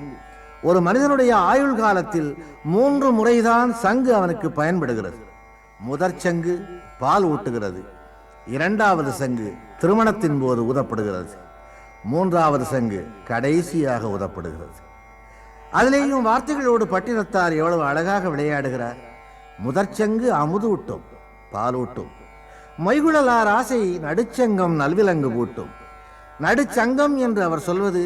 ஒரு மனிதனுடைய ஆயுள் காலத்தில் 3 முறைதான் சங்கு அவனுக்கு பயன்படுகிறது. முதற் சங்கு பால் ஊட்டுகிறது, 2வது சங்கு திருமணத்தின் போது ஊதப்படுகிறது, 3வது சங்கு கடைசியாக ஊதப்படுகிறது. அதிலேயும் வார்த்தைகளோடு பட்டினத்தார் எவ்வளவு அழகாக விளையாடுகிறார். முதற்சங்கு அமுதூட்டும் பாலூட்டும், மொய்குழலார் ஆசை நடுச்சங்கம் நல்விலங்கு பூட்டும். நடுச்சங்கம் என்று அவர் சொல்வது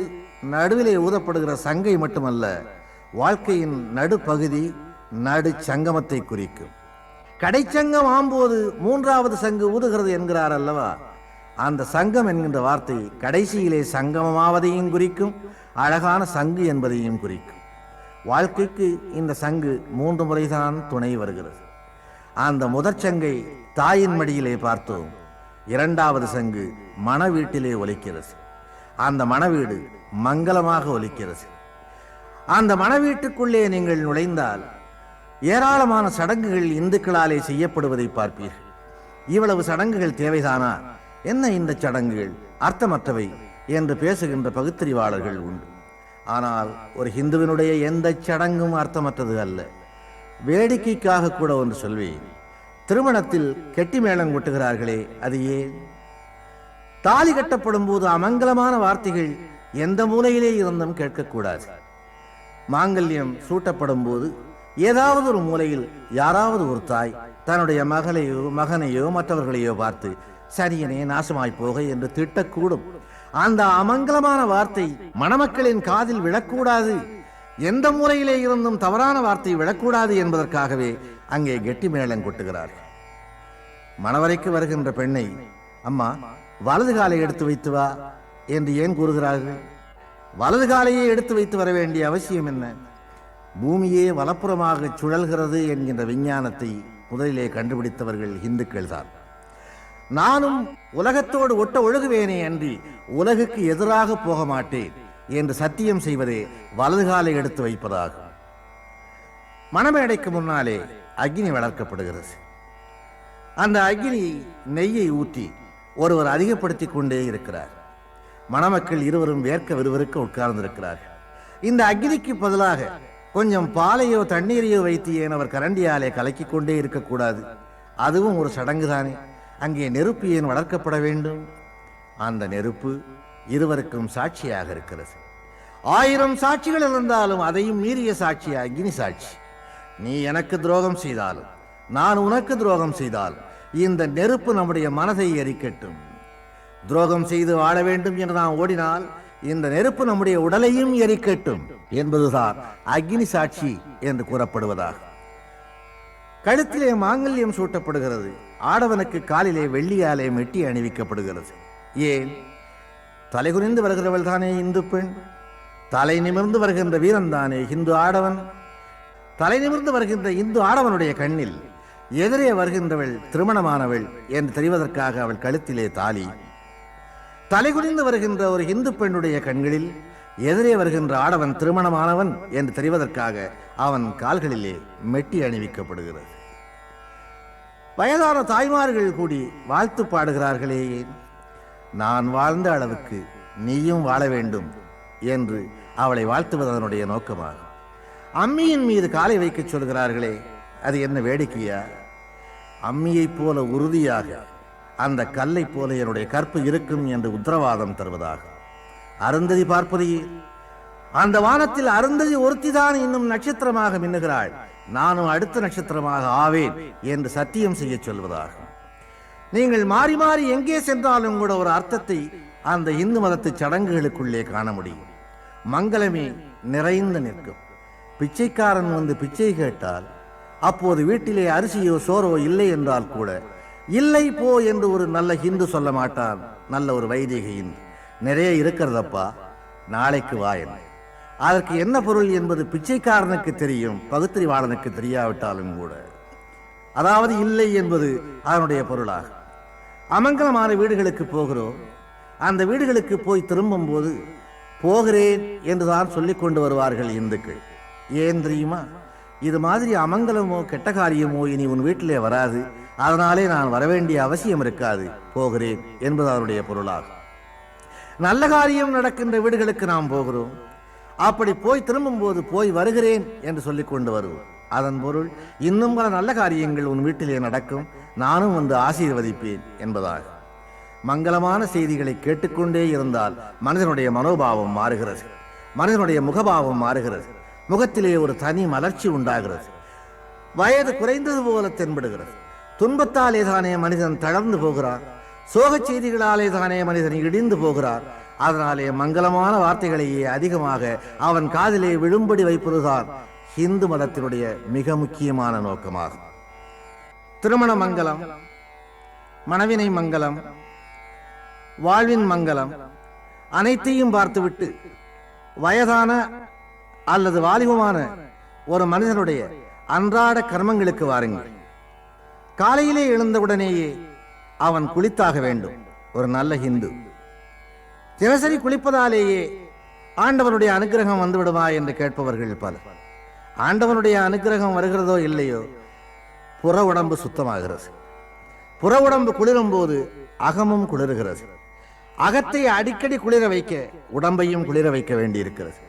நடுவிலே ஊதப்படுகிற சங்கை மட்டுமல்ல, வாழ்க்கையின் நடுப்பகுதி நடுச்சங்கமத்தை குறிக்கும். கடைச்சங்கம் ஆம்போது 3வது சங்கு ஊதுகிறது என்கிறார் அல்லவா? அந்த சங்கம் என்கின்ற வார்த்தை கடைசியிலே சங்கமமாவதையும் குறிக்கும், அழகான சங்கு என்பதையும் குறிக்கும். வாழ்க்கைக்கு இந்த சங்கு 3 முறைதான் துணை வருகிறது. அந்த முதற் சங்கை தாயின் மடியிலே பார்த்தோம். 2வது சங்கு மன வீட்டிலே ஒலிக்கிறது. அந்த மணவீடு மங்களமாக ஒலிக்கிறது. அந்த மணவீட்டுக்குள்ளே நீங்கள் நுழைந்தால் ஏராளமான சடங்குகள் இந்துக்களாலே செய்யப்படுவதை பார்ப்பீர்கள். இவ்வளவு சடங்குகள் தேவைதானா? என்ன இந்த சடங்குகள் அர்த்தமற்றவை என்று பேசுகின்ற பகுத்தறிவாளர்கள் உண்டு. ஆனால் ஒரு ஹிந்துவினுடைய எந்த சடங்கும் அர்த்தமற்றது அல்ல. வேடிக்கைக்காக கூட ஒன்று சொல்வேன். திருமணத்தில் கெட்டி மேளம் கொட்டுகிறார்களே, அது ஏன்? தாலி கட்டப்படும் போது அமங்கலமான வார்த்தைகள் எந்த மூலையிலே இருந்தும் கேட்கக்கூடாது. மாங்கல்யம் சூட்டப்படும் போது ஏதாவது ஒரு மூலையில் யாராவது ஒரு தாய் தன்னுடைய மகளையோ மகனையோ மற்றவர்களையோ பார்த்து சரியனே நாசமாய் போக என்று திட்டக்கூடும். அந்த அமங்கலமான வார்த்தை மணமக்களின் காதில் விழக்கூடாது, எந்த மூலையிலே இருந்தும் தவறான வார்த்தை விழக்கூடாது என்பதற்காகவே அங்கே கெட்டி மேளம் கொட்டுகிறார்கள். மணவரைக்கு வருகின்ற பெண்ணை அம்மா வலது காலை எடுத்து வைத்து வா என்று ஏன் கூறுகிறார்கள்? வலது காலையே எடுத்து வைத்து வர வேண்டிய அவசியம் என்ன? பூமியே வலப்புறமாக சுழல்கிறது என்கின்ற விஞ்ஞானத்தை முதலிலே கண்டுபிடித்தவர்கள் இந்துக்கள் தான். நானும் உலகத்தோடு ஒட்ட ஒழுகுவேனே அன்றி உலகுக்கு எதிராக போக மாட்டேன் என்று சத்தியம் செய்வதே வலது காலை எடுத்து வைப்பதாகும். மணமேடைக்கு முன்னாலே அக்னி வளர்க்கப்படுகிறது. அந்த அக்னி நெய்யை ஊற்றி ஒருவர் அதிகப்படுத்திக் கொண்டே இருக்கிறார். மணமக்கள் இருவரும் வேர்க்க விறுவிறுக்க உட்கார்ந்திருக்கிறார்கள். இந்த அக்னிக்கு பதிலாக கொஞ்சம் பாலையோ தண்ணீரையோ வைத்து ஏன் அவர் கரண்டியாலே கலக்கிக் கொண்டே இருக்கக்கூடாது? அதுவும் ஒரு சடங்கு தானே. அங்கே நெருப்பு ஏன் வளர்க்கப்பட வேண்டும்? அந்த நெருப்பு இருவருக்கும் சாட்சியாக இருக்கிறது. 1000 சாட்சிகள் இருந்தாலும் அதையும் மீறிய சாட்சி அக்னி சாட்சி. நீ எனக்கு துரோகம் செய்தாலும் நான் உனக்கு துரோகம் செய்தால் இந்த நெருப்பு நம்முடைய மனதை எரிக்கட்டும். துரோகம் செய்து வாழ வேண்டும் என்று நாம் ஓடினால் இந்த நெருப்பு நம்முடைய உடலையும் எரிக்கட்டும் என்பதுதான் அக்னி சாட்சி என்று கூறப்படுவதாக. கழுத்திலே மாங்கல்யம் சூட்டப்படுகிறது. ஆடவனுக்கு காலிலே வெள்ளியாலே மெட்டி அணிவிக்கப்படுகிறது. ஏன்? தலைகுனிந்து வருகிறவள் தானே இந்து பெண். தலை நிமிர்ந்து வருகின்ற வீரன் தானே இந்து ஆடவன். தலை நிமிர்ந்து வருகின்ற இந்து ஆடவனுடைய கண்ணில் எதிரே வருகின்றவள் திருமணமானவள் என்று தெரிவதற்காக அவள் கழுத்திலே தாலி, தலைகுனிந்து வருகின்ற ஒரு இந்து பெண்ணுடைய கண்களில் எதிரே வருகின்ற ஆடவன் திருமணமானவன் என்று தெரிவதற்காக அவன் கால்களிலே மெட்டி அணிவிக்கப்படுகிறது. வயதான தாய்மார்கள் கூடி வாழ்த்து பாடுகிறார்களே, நான் வாழ்ந்த அளவுக்கு நீயும் வாழ வேண்டும் என்று அவளை வாழ்த்துவது அதனுடைய நோக்கமாகும். அம்மியின் மீது காலை வைக்க சொல்கிறார்களே, அது என்ன வேடிக்கையா? அம்மியைப் போல உறுதியாக அந்த கல்லை போல என்னுடைய கற்பு இருக்கும் என்று உத்தரவாதம் தருவதாகும். அருந்ததி பார்ப்பதையே, அந்த வானத்தில் அருந்ததி ஒருத்திதான் இன்னும் நட்சத்திரமாக மின்னுகிறாள், நானும் அடுத்த நட்சத்திரமாக ஆவேன் என்று சத்தியம் செய்ய சொல்வதாகும். நீங்கள் மாறி மாறி எங்கே சென்றாலும் கூட ஒரு அர்த்தத்தை அந்த இந்து மதத்து சடங்குகளுக்குள்ளே காண முடியும். மங்களமே நிறைந்து நிற்கும். பிச்சைக்காரன் வந்து பிச்சை கேட்டால் அப்போது வீட்டிலே அரிசியோ சோறோ இல்லை என்றால் கூட இல்லை போ என்று ஒரு நல்ல ஹிந்து சொல்ல மாட்டான். நல்ல ஒரு வைதிக இந்து, நிறைய இருக்கிறதப்பா, நாளைக்கு வா என்ன. அதற்கு என்ன பொருள் என்பது பிச்சைக்காரனுக்கு தெரியும், பகுத்தறிவாளனுக்கு தெரியாவிட்டாலும் கூட. அதாவது இல்லை என்பது அதனுடைய பொருளாக. அமங்கலமான வீடுகளுக்கு போகிறோம். அந்த வீடுகளுக்கு போய் திரும்பும் போது போகிறேன் என்றுதான் சொல்லிக் கொண்டு வருவார்கள் இந்துக்கள். ஏன் தெரியுமா? இது மாதிரி அமங்கலமோ கெட்ட காரியமோ இனி உன் வீட்டிலே வராது, அதனாலே நான் வரவேண்டிய அவசியம் இருக்காது, போகிறேன் என்பது அதனுடைய பொருளாகும். நல்ல காரியம் நடக்கின்ற வீடுகளுக்கு நாம் போகிறோம். அப்படி போய் திரும்பும் போது போய் வருகிறேன் என்று சொல்லிக் கொண்டு வருவோம். அதன் பொருள் இன்னும் பல நல்ல காரியங்கள் உன் வீட்டிலே நடக்கும், நானும் வந்து ஆசீர்வதிப்பேன் என்பதாகும். மங்களமான செய்திகளை கேட்டுக்கொண்டே இருந்தால் மனிதனுடைய மனோபாவம் மாறுகிறது, மனிதனுடைய முகபாவம் மாறுகிறது, முகத்திலே ஒரு தனி மலர்ச்சி உண்டாகிறது, வயது குறைந்தது போல தென்படுகிறது. துன்பத்தாலே தானே மனிதன் தளர்ந்து போகிறார், சோகச் செய்திகளாலே தானே மனிதன் இடிந்து போகிறார். அதனாலே மங்களமான வார்த்தைகளையே அதிகமாக அவன் காதிலே விழும்படி வைப்பதுதான் இந்து மதத்தினுடைய மிக முக்கியமான நோக்கமாகும். திருமண மங்கலம், மணவினை மங்கலம், வாழ்வின் மங்கலம் அனைத்தையும் பார்த்துவிட்டு வயதான அல்லது வாலிபமான ஒரு மனிதனுடைய அன்றாட கர்மங்களுக்கு வாருங்கள். காலையிலே எழுந்தவுடனேயே அவன் குளித்தாக வேண்டும். ஒரு நல்ல ஹிந்து தினசரி குளிப்பதாலேயே ஆண்டவனுடைய அனுக்கிரகம் வந்துவிடுமா என்று கேட்பவர்கள் பலர். ஆண்டவனுடைய அனுக்கிரகம் வருகிறதோ இல்லையோ, புற உடம்பு சுத்தமாகிறது. புற உடம்பு குளிரும் போது அகமும் குளிர்கிறது. அகத்தை அடிக்கடி குளிர வைக்க உடம்பையும் குளிர வைக்க வேண்டியிருக்கிறது.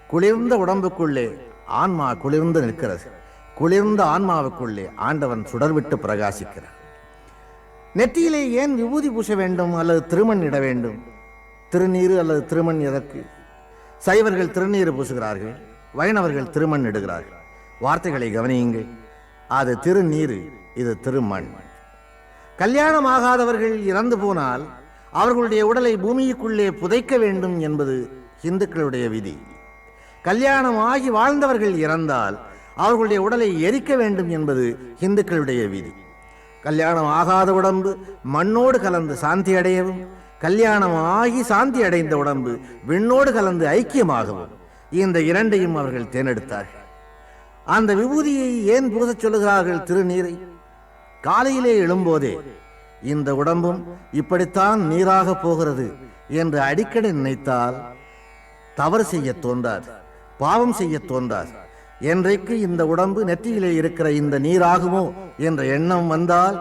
குளிர்ந்த உடம்புக்குள்ளே ஆன்மா குளிர்ந்து நிற்கிறது. குளிர்ந்த ஆன்மாவுக்குள்ளே ஆண்டவன் சுடர்விட்டு பிரகாசிக்கிறார். நெற்றியிலே ஏன் விபூதி பூச வேண்டும் அல்லது திருமண் இட வேண்டும்? திருநீரு அல்லது திருமண் எதற்கு? சைவர்கள் திருநீர் பூசுகிறார்கள், வைணவர்கள் திருமண் இடுகிறார்கள். வார்த்தைகளை கவனியுங்கள். அது திருநீரு, இது திருமண். கல்யாணம் ஆகாதவர்கள் இறந்து போனால் அவர்களுடைய உடலை பூமிக்குள்ளே புதைக்க வேண்டும் என்பது இந்துக்களுடைய விதி. கல்யாணம் ஆகி வாழ்ந்தவர்கள் இறந்தால் அவர்களுடைய உடலை எரிக்க வேண்டும் என்பது இந்துக்களுடைய விதி. கல்யாணம் ஆகாத உடம்பு மண்ணோடு கலந்து சாந்தி அடையவும், கல்யாணம் ஆகி சாந்தி அடைந்த உடம்பு விண்ணோடு கலந்து ஐக்கியமாகவும், இந்த இரண்டையும் அவர்கள் தேர்ந்தெடுத்தார்கள். அந்த விபூதியை ஏன் பூசச் சொல்லுகிறார்கள்? திருநீரை. காலையிலே எழும்போதே இந்த உடம்பும் இப்படித்தான் நீராக போகிறது என்று அடிக்கடி நினைத்தால் தவறு செய்ய தோன்றாது, பாவம் செய்ய தோன்றாது. என்றைக்கு இந்த உடம்பு நெற்றியிலே இருக்கிற இந்த நீராகுமோ என்ற எண்ணம் வந்தால்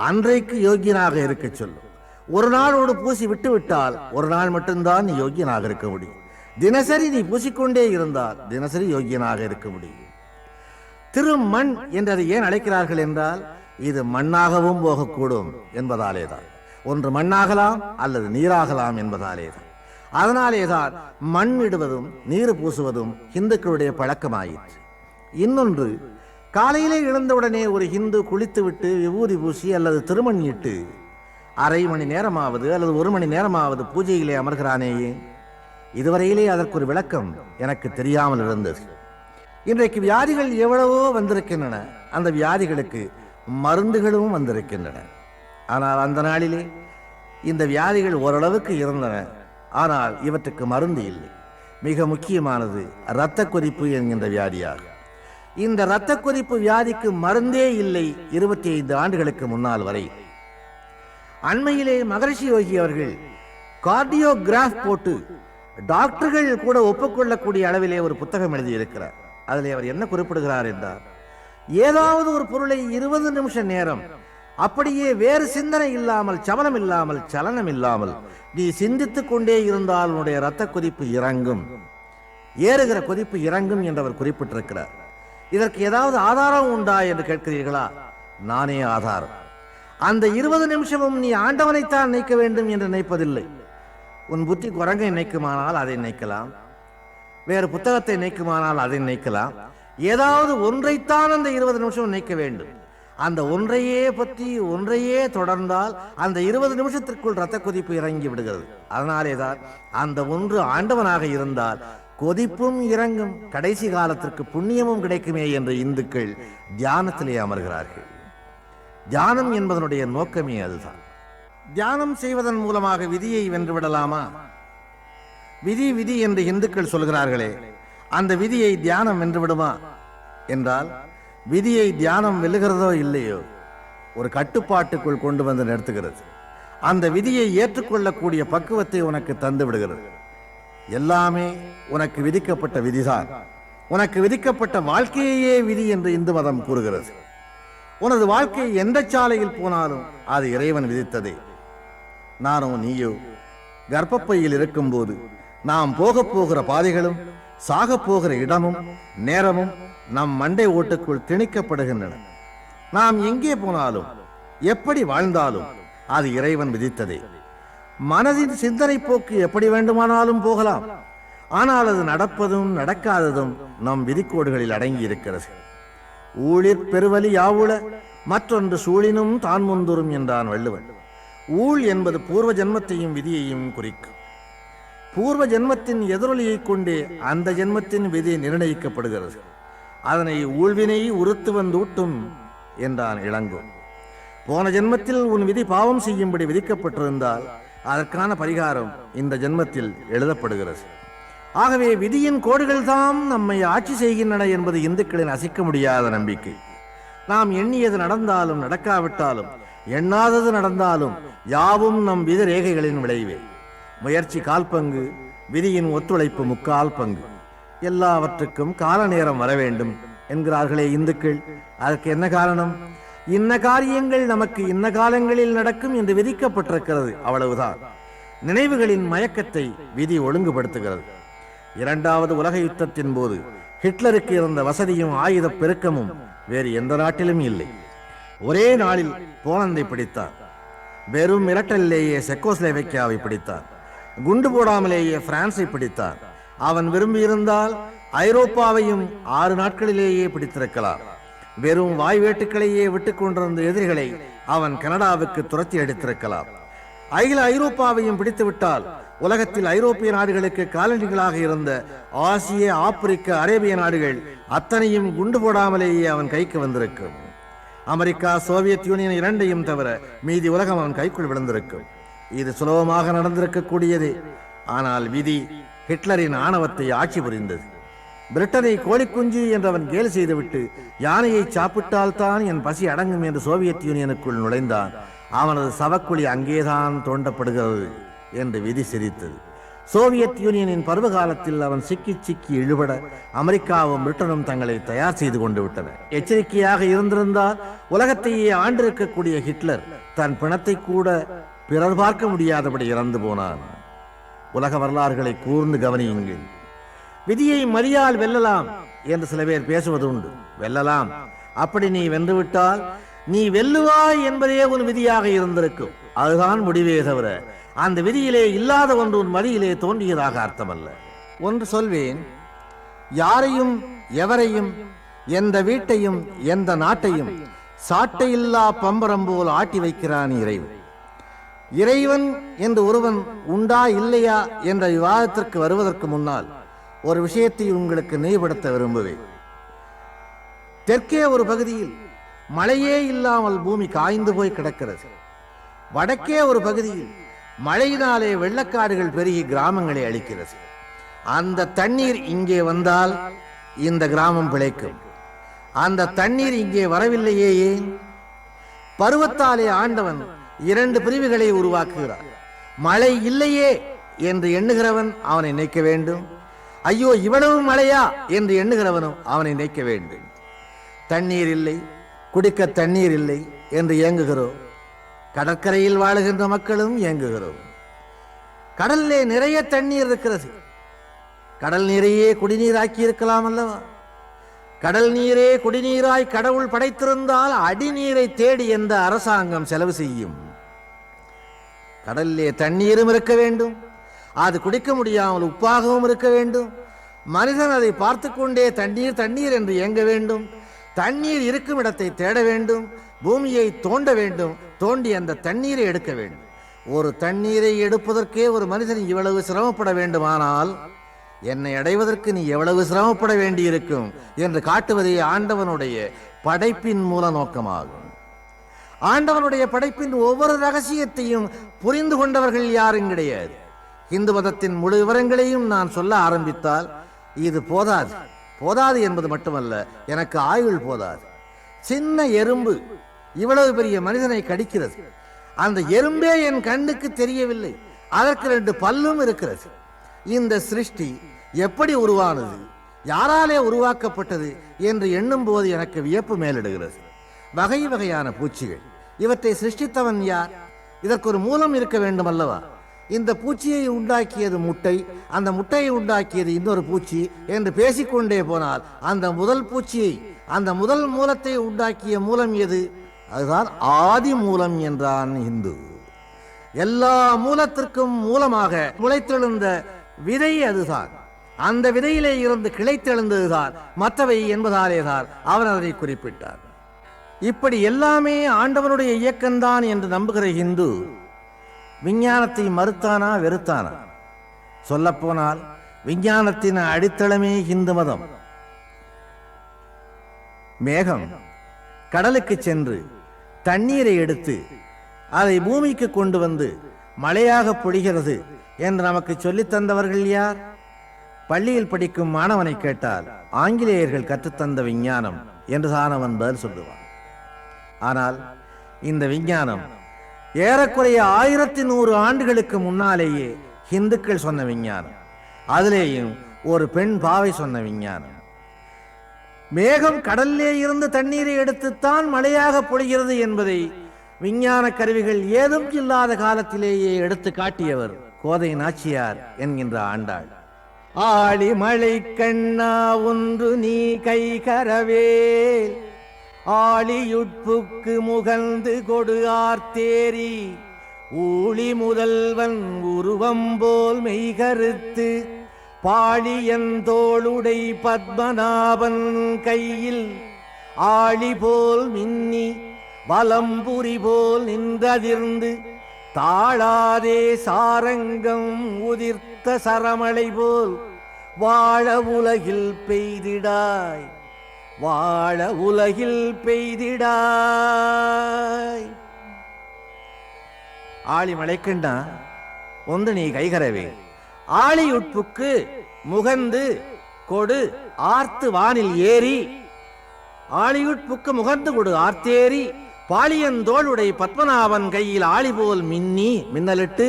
அன்றைக்கு யோகியனாக இருக்க சொல்லும். ஒரு நாளோடு பூசி விட்டு விட்டால் ஒரு நாள் மட்டும்தான் நீ யோகியனாக இருக்க முடியும். தினசரி நீ பூசிக்கொண்டே இருந்தால் தினசரி யோகியனாக இருக்க முடியும். திருமண் என்றதை ஏன் அழைக்கிறார்கள் என்றால், இது மண்ணாகவும் போகக்கூடும் என்பதாலேதான். ஒன்று மண்ணாகலாம் அல்லது நீராகலாம் என்பதாலேதான். அதனாலேதான் மண் இடுவதும் நீர் பூசுவதும் இந்துக்களுடைய பழக்கமாயிற்று. இன்னொன்று, காலையிலே எழுந்தவுடனே ஒரு இந்து குளித்துவிட்டு விபூதி பூசி அல்லது திருமண் இட்டு அரை மணி நேரமாவது அல்லது ஒரு மணி நேரமாவது பூஜையிலே அமர்கிறானேயே, இதுவரையிலே அதற்கு ஒரு விளக்கம் எனக்கு தெரியாமல் இருந்தது. இன்றைக்கு வியாதிகள் எவ்வளவோ வந்திருக்கின்றன, அந்த வியாதிகளுக்கு மருந்துகளும் வந்திருக்கின்றன. ஆனால் அந்த நாளிலே இந்த வியாதிகள் ஓரளவுக்கு இருந்தன, ஆனால் இவற்றுக்கு மருந்து இல்லை. மிக முக்கியமானது இரத்த கொதிப்பு என்கின்ற வியாதியாகும். இந்த இரத்த கொதிப்பு வியாதிக்கு மருந்தே இல்லை 25 ஆண்டுகளுக்கு முன்னால் வரை. அண்மையிலே மகரிஷி யோகி அவர்கள் கார்டியோகிராஃப் போட்டு டாக்டர்கள் கூட ஒப்புக்கொள்ளக்கூடிய அளவிலே ஒரு புத்தகம் எழுதியிருக்கிறார். அதில் அவர் என்ன குறிப்பிடுகிறார் என்றால், ஏதாவது ஒரு பொருளை 20 நிமிஷ நேரம் அப்படியே வேறு சிந்தனை இல்லாமல், சமனம் இல்லாமல், சலனம் இல்லாமல் நீ சிந்தித்துக் கொண்டே இருந்தால் உன்னுடைய இரத்த கொதிப்பு இறங்கும், ஏறுகிற கொதிப்பு இறங்கும் என்று அவர் குறிப்பிட்டிருக்கிறார். இதற்கு ஏதாவது ஆதாரம் உண்டா என்று கேட்கிறீர்களா? நானே ஆதாரம். அந்த 20 நிமிஷமும் நீ ஆண்டவனைத்தான் நினைக்க வேண்டும் என்று நினைப்பதில்லை. உன் புத்தி குரங்கை நினைக்குமானால் அதை நினைக்கலாம், வேறு புத்தகத்தை நினைக்குமானால் அதை நினைக்கலாம். ஏதாவது ஒன்றைத்தான் அந்த 20 நிமிஷம் நினைக்க வேண்டும். அந்த ஒன்றையே பற்றி ஒன்றையே தொடர்ந்தால் அந்த 20 நிமிஷத்திற்குள் இரத்த கொதிப்பு இறங்கி விடுகிறது. அதனாலே தான் அந்த ஒன்று ஆண்டவனாக இருந்தால் கொதிப்பும் இறங்கும், கடைசி காலத்திற்கு புண்ணியமும் கிடைக்குமே என்று இந்துக்கள் தியானத்திலே அமர்கிறார்கள். தியானம் என்பதனுடைய நோக்கமே அதுதான். தியானம் செய்வதன் மூலமாக விதியை வென்றுவிடலாமா? விதி விதி என்று இந்துக்கள் சொல்கிறார்களே, அந்த விதியை தியானம் வென்றுவிடுமா என்றால், விதியை தியானம் வெல்லுகிறதோ இல்லையோ ஒரு கட்டுப்பாட்டுக்குள் கொண்டு வந்து நிறுத்துகிறது. அந்த விதியை ஏற்றுக்கொள்ளக்கூடிய பக்குவத்தை உனக்கு தந்து விடுகிறது. எல்லாமே உனக்கு விதிக்கப்பட்ட விதிதான். உனக்கு விதிக்கப்பட்ட வாழ்க்கையே விதி என்று இந்து மதம் கூறுகிறது. உனது வாழ்க்கை எந்த சாலையில் போனாலும் அது இறைவன் விதித்ததே. நானோ நீயோ கர்ப்பப்பையில் இருக்கும்போது நாம் போகிற பாதைகளும் சாக போகிற இடமும் நேரமும் நம் மண்டை ஓட்டுக்குள் திணிக்கப்படுகின்றன. நாம் எங்கே போனாலும் எப்படி வாழ்ந்தாலும் அது இறைவன் விதித்ததே. மனதின் சிந்தனை போக்கு எப்படி வேண்டுமானாலும் போகலாம், ஆனால் அது நடப்பதும் நடக்காததும் நம் விதிக்கோடுகளில் அடங்கி இருக்கிறது. ஊழிற் பெருவலி யாவுள மற்றொன்று சூழினும் தான் முந்துரும் என்றான் வள்ளுவன். ஊழ் என்பது பூர்வ ஜென்மத்தையும் விதியையும் குறிக்கும். பூர்வ ஜென்மத்தின் எதிரொலியை கொண்டே அந்த ஜென்மத்தின் விதி நிர்ணயிக்கப்படுகிறது. அதனை ஊழ்வினை உறுத்து வந்தூட்டும் என்றான் இளங்கோ. போன ஜென்மத்தில் உன் விதி பாவம் செய்யும்படி விதிக்கப்பட்டிருந்தால் அதற்கான பரிகாரம் இந்த ஜென்மத்தில் எழுதப்படுகிறது. ஆகவே விதியின் கோடுகள் தாம் நம்மை ஆட்சி செய்கின்றன என்பது இந்துக்களின் அசைக்க முடியாத நம்பிக்கை. நாம் எண்ணியது நடந்தாலும் நடக்காவிட்டாலும், எண்ணாதது நடந்தாலும் யாவும் நம் விதி ரேகைகளின் விளைவே. முயற்சி 1/4 பங்கு, விதியின் ஒத்துழைப்பு 3/4 பங்கு. எல்லாவற்றுக்கும் கால நேரம் வர வேண்டும் என்கிறார்களே இந்துக்கள். அதற்கு என்ன காரணம்? இன்ன காரியங்கள் நமக்கு இன்ன காலங்களில் நடக்கும் என்று விதிக்கப்பட்டிருக்கிறது, அவ்வளவுதான். நினைவுகளின் மயக்கத்தை விதி ஒழுங்குபடுத்துகிறது. 2வது உலக யுத்தத்தின் போது ஹிட்லருக்கு இருந்த வசதியும் ஆயுத பெருக்கமும் வேறு எந்த நாட்டிலும் இல்லை. ஒரே நாளில் போலந்தை பிடித்தார். வெறும் மிரட்டலிலேயே செக்கோஸ்லோவேக்கியாவை பிடித்தார். குண்டு போடாமலேயே பிரான்சை பிடித்தார். அவன் விரும்பியிருந்தால் ஐரோப்பாவையும் 6 நாட்களிலேயே பிடித்திருக்கலாம். வெறும் வாய்வேட்டுக்களையே விட்டுக் கொண்டிருந்த எதிரிகளை அவன் கனடாவுக்கு துரத்தி அடித்திருக்கலாம். அகில ஐரோப்பாவையும் பிடித்துவிட்டால் உலகத்தில் ஐரோப்பிய நாடுகளுக்கு காலனிகளாக இருந்த ஆசிய, ஆப்பிரிக்க, அரேபிய நாடுகள் அத்தனையும் குண்டு போடாமலேயே அவன் கைக்கு வந்திருக்கும். அமெரிக்கா, சோவியத் யூனியன் இரண்டையும் தவிர மீதி உலகம் அவன் கைக்குள் விழுந்திருக்கும். இது சுலபமாக நடந்திருக்கக்கூடியதே. ஆனால் விதி ஹிட்லரின் ஆணவத்தை ஆட்சி புரிந்தது. பிரிட்டனை கோழிக்குஞ்சு என்று அவன் கேலி செய்துவிட்டு யானையை சாப்பிட்டால்தான் என் பசி அடங்கும் என்று சோவியத் யூனியனுக்குள் நுழைந்தான். அவனது சவக்குழி அங்கேதான் தோண்டப்படுகிறது என்று விதி சிரித்தது. சோவியத் யூனியனின் பருவ காலத்தில் அவன் சிக்கி சிக்கி இழுபட அமெரிக்காவும் பிரிட்டனும் தங்களை தயார் செய்து கொண்டு விட்டன. எச்சரிக்கையாக இருந்திருந்தால் உலகத்தையே ஆண்டிருக்கக்கூடிய ஹிட்லர் தன் பிணத்தை கூட பிறர் பார்க்க முடியாதபடி இறந்து போனான். உலக வரலாறுகளை கூர்ந்து கவனியுங்கள். விதியை மதியால் வெல்லலாம் என்று சில பேர் பேசுவது உண்டு. வெல்லலாம். அப்படி நீ வென்றுவிட்டால் நீ வெல்லுவாய் என்பதே உன் விதியாக இருந்திருக்கும். அதுதான் முடிவே தவிர அந்த விதியிலே இல்லாத ஒன்று உன் மதியிலே தோன்றியதாக அர்த்தமல்ல. ஒன்று சொல்வேன், யாரையும் எவரையும் எந்த வீட்டையும் எந்த நாட்டையும் சாட்டையில்லா பம்பரம் போல் ஆட்டி வைக்கிறான் இறைவன். இறைவன் என்று ஒருவன் உண்டா இல்லையா என்ற விவாதத்திற்கு வருவதற்கு முன்னால் ஒரு விஷயத்தை உங்களுக்கு நினைவுபடுத்த விரும்புவேன். தெற்கே ஒரு பகுதியில் மழையே இல்லாமல் பூமி காய்ந்து போய் கிடக்கிறது. வடக்கே ஒரு பகுதியில் மழையினாலே வெள்ளக்காடுகள் பெருகி கிராமங்களை அழிக்கிறது. அந்த தண்ணீர் இங்கே வந்தால் இந்த கிராமம் பிழைக்கும். அந்த தண்ணீர் இங்கே வரவில்லையே ஏன்? பருவத்தாலே ஆண்டவன் 2 பிரிவுகளை உருவாக்குகிறார். மழை இல்லையே என்று எண்ணுகிறவன் அவனை நினைக்க வேண்டும். ஐயோ இவ்வளவு மழையா என்று எண்ணுகிறவனும் அவனை நினைக்க வேண்டும். தண்ணீர் இல்லை, குடிக்க தண்ணீர் இல்லை என்று ஏங்குகிறோம். கடற்கரையில் வாழுகின்ற மக்களும் ஏங்குகிறோம். கடலிலே நிறைய தண்ணீர் இருக்கிறது. கடல் நீரையே குடிநீராக்கி இருக்கலாம் அல்லவா? கடல் நீரே குடிநீராய் கடவுள் படைத்திருந்தால் அடிநீரை தேடி எந்த அரசாங்கம் செலவு செய்யும்? கடலிலே தண்ணீரும் இருக்க வேண்டும், அது குடிக்க முடியாமல் உப்பாகவும் இருக்க வேண்டும். மனிதன் அதை பார்த்து கொண்டே தண்ணீர் தண்ணீர் என்று ஏங்க வேண்டும். தண்ணீர் இருக்கும் இடத்தை தேட வேண்டும், பூமியை தோண்ட வேண்டும், தோண்டி அந்த தண்ணீரை எடுக்க வேண்டும். ஒரு தண்ணீரை எடுப்பதற்கே ஒரு மனிதன் இவ்வளவு சிரமப்பட வேண்டுமானால் என்னை அடைவதற்கு நீ எவ்வளவு சிரமப்பட வேண்டியிருக்கும் என்று காட்டுவதே ஆண்டவனுடைய படைப்பின் மூல நோக்கமாகும். ஆண்டவனுடைய படைப்பின் ஒவ்வொரு ரகசியத்தையும் புரிந்து கொண்டவர்கள் யாரும் கிடையாது. இந்து மதத்தின் முழு விவரங்களையும் நான் சொல்ல ஆரம்பித்தால் இது போதாது. போதாது என்பது மட்டுமல்ல, எனக்கு ஆயுள் போதாது. சின்ன எறும்பு இவ்வளவு பெரிய மனிதனை கடிக்கிறது. அந்த எறும்பே என் கண்ணுக்கு தெரியவில்லை, அதற்கு 2 பல்லும் இருக்கிறது. இந்த சிருஷ்டி எப்படி உருவானது, யாராலே உருவாக்கப்பட்டது என்று எண்ணும் போது எனக்கு வியப்பு மேலிடுகிறது. வகை வகையான பூச்சிகள், இவற்றை சிருஷ்டித்தவன் யார்? இதற்கு ஒரு மூலம் இருக்க வேண்டும் அல்லவா? இந்த பூச்சியை உண்டாக்கியது முட்டை, அந்த முட்டையை உண்டாக்கியது இன்னொரு பூச்சி என்று பேசிக்கொண்டே போனால் அந்த முதல் பூச்சியை, அந்த முதல் மூலத்தை உண்டாக்கிய மூலம் எது? அதுதான் ஆதி மூலம் என்றான் இந்து. எல்லா மூலத்திற்கும் மூலமாக முளைத்தெழுந்த விதை அதுதான். அந்த விதையிலே இருந்து கிளைத்தெழுந்ததுதான் மற்றவை என்பதாலேதான் அவர் அதை குறிப்பிட்டார். இப்படி எல்லாமே ஆண்டவனுடைய இயக்கம்தான் என்று நம்புகிற இந்து விஞ்ஞானத்தை மறுத்தானா வெறுத்தானா? சொல்லப்போனால் விஞ்ஞானத்தின் அடித்தளமே இந்து மதம். மேகம் கடலுக்கு சென்று தண்ணீரை எடுத்து அதை பூமிக்கு கொண்டு வந்து மழையாக பொழிகிறது என்று நமக்கு சொல்லித் தந்தவர்கள் யார்? பள்ளியில் படிக்கும் மாணவனை கேட்டால் ஆங்கிலேயர்கள் கற்றுத்தந்த விஞ்ஞானம் என்றுதான் அவன் பதில் சொல்லுவான். ஆனால் இந்த விஞ்ஞானம் ஏறக்குறைய 1100 ஆண்டுகளுக்கு முன்னாலேயே இந்துக்கள் சொன்ன விஞ்ஞானம். அதிலேயும் ஒரு பெண் பாவை சொன்ன விஞ்ஞானம். மேகம் கடலிலே இருந்து தண்ணீரை எடுத்துத்தான் மழையாக பொழிகிறது என்பதை விஞ்ஞான கருவிகள் ஏதும் இல்லாத காலத்திலேயே எடுத்து காட்டியவர் கோதை நாச்சியார் என்கின்ற ஆண்டாள். ஆழி மழை கண்ணா ஒன்று நீ கை கரவேல், ஆழியுட்புக்கு முகந்து கொடு ஆர்த்தேரி, ஊழி முதல்வன் உருவம் போல் மெய்கருத்து, பாழியந்தோளுடை பத்மநாபன் கையில் ஆழி போல் மின்னி வலம்புரி போல் நின்றதிர்ந்து, தாழாதே சாரங்கம் உதிர்த்த சரமலை போல் வாழ உலகில் பெய்திடாய், வாழ உலகில் பெய்திடாய். ஆழி மழைக்கண்டா ஒன்று நீ கைகரவே, ஆழியுட்புக்கு முகந்து கொடு ஆர்த்து வானில் ஏறி, ஆழியுட்புக்கு முகந்து கொடு ஆர்த்தேரி, பாளியந்தோளுடை பத்மநாபன் கையில் ஆளி போல் மின்னி மின்னலிட்டு,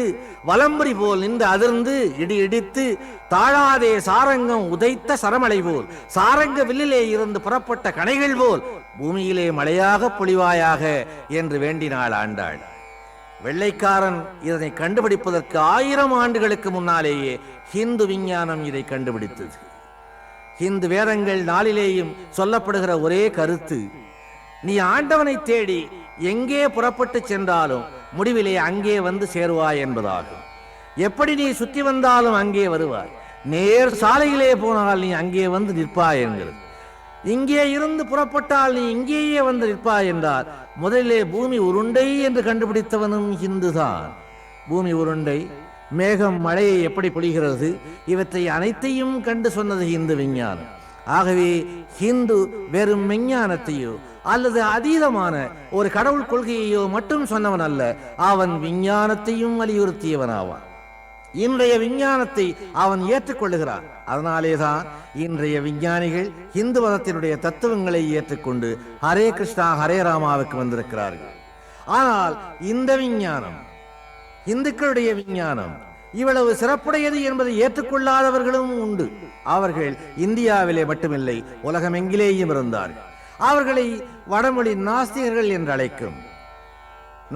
வலம்புரி போல் நின்று அதிர்ந்து இடி இடித்து, தாழாதே சாரங்கம் உதைத்த சரமலை போல், சாரங்க வில்லிலே இருந்து புறப்பட்ட கணைகள் போல் பூமியிலே மழையாக பொழிவாயாக என்று வேண்டினாள் ஆண்டாள். வெள்ளைக்காரன் இதனை கண்டுபிடிப்பதற்கு 1000 ஆண்டுகளுக்கு முன்னாலேயே ஹிந்து விஞ்ஞானம் இதை கண்டுபிடித்தது. ஹிந்து வேதங்கள் நாளிலேயும் சொல்லப்படுகிற ஒரே கருத்து, நீ ஆண்டவனை தேடி எங்கே புறப்பட்டு சென்றாலும் முடிவிலே அங்கே வந்து சேருவாய் என்பதாகும். எப்படி நீ சுற்றி வந்தாலும் அங்கே வருவாய், நேர் சாலையிலே போனால் நீ அங்கே வந்து நிற்பாய் என்கிறது. இங்கே இருந்து புறப்பட்டால் நீ இங்கேயே வந்து நிற்பாய் என்றால் முதலிலே பூமி உருண்டை என்று கண்டுபிடித்தவனும் ஹிந்துதான். பூமி உருண்டை, மேகம் மழையை எப்படி பொழிகிறது, இவற்றை அனைத்தையும் கண்டு சொன்னது ஹிந்து விஞ்ஞானம். ஆகவே ஹிந்து வெறும் விஞ்ஞானத்தையோ அல்லது அதீதமான ஒரு கடவுள் கொள்கையையோ மட்டும் சொன்னவன் அல்ல, அவன் விஞ்ஞானத்தையும் வலியுறுத்தியவனாவான். இன்றைய விஞ்ஞானத்தை அவன் ஏற்றுக்கொள்ளுகிறான். அதனாலேதான் இன்றைய விஞ்ஞானிகள் இந்து மதத்தினுடைய தத்துவங்களை ஏற்றுக்கொண்டு ஹரே கிருஷ்ணா ஹரே ராமாவுக்கு வந்திருக்கிறார்கள். ஆனால் இந்த விஞ்ஞானம், இந்துக்களுடைய விஞ்ஞானம் இவ்வளவு சிறப்புடையது என்பதை ஏற்றுக்கொள்ளாதவர்களும் உண்டு. அவர்கள் இந்தியாவிலே மட்டுமில்லை, உலகமெங்கிலேயும் இருந்தார்கள். அவர்களை வடமொழி நாஸ்திகர்கள் என்று அழைக்கும்.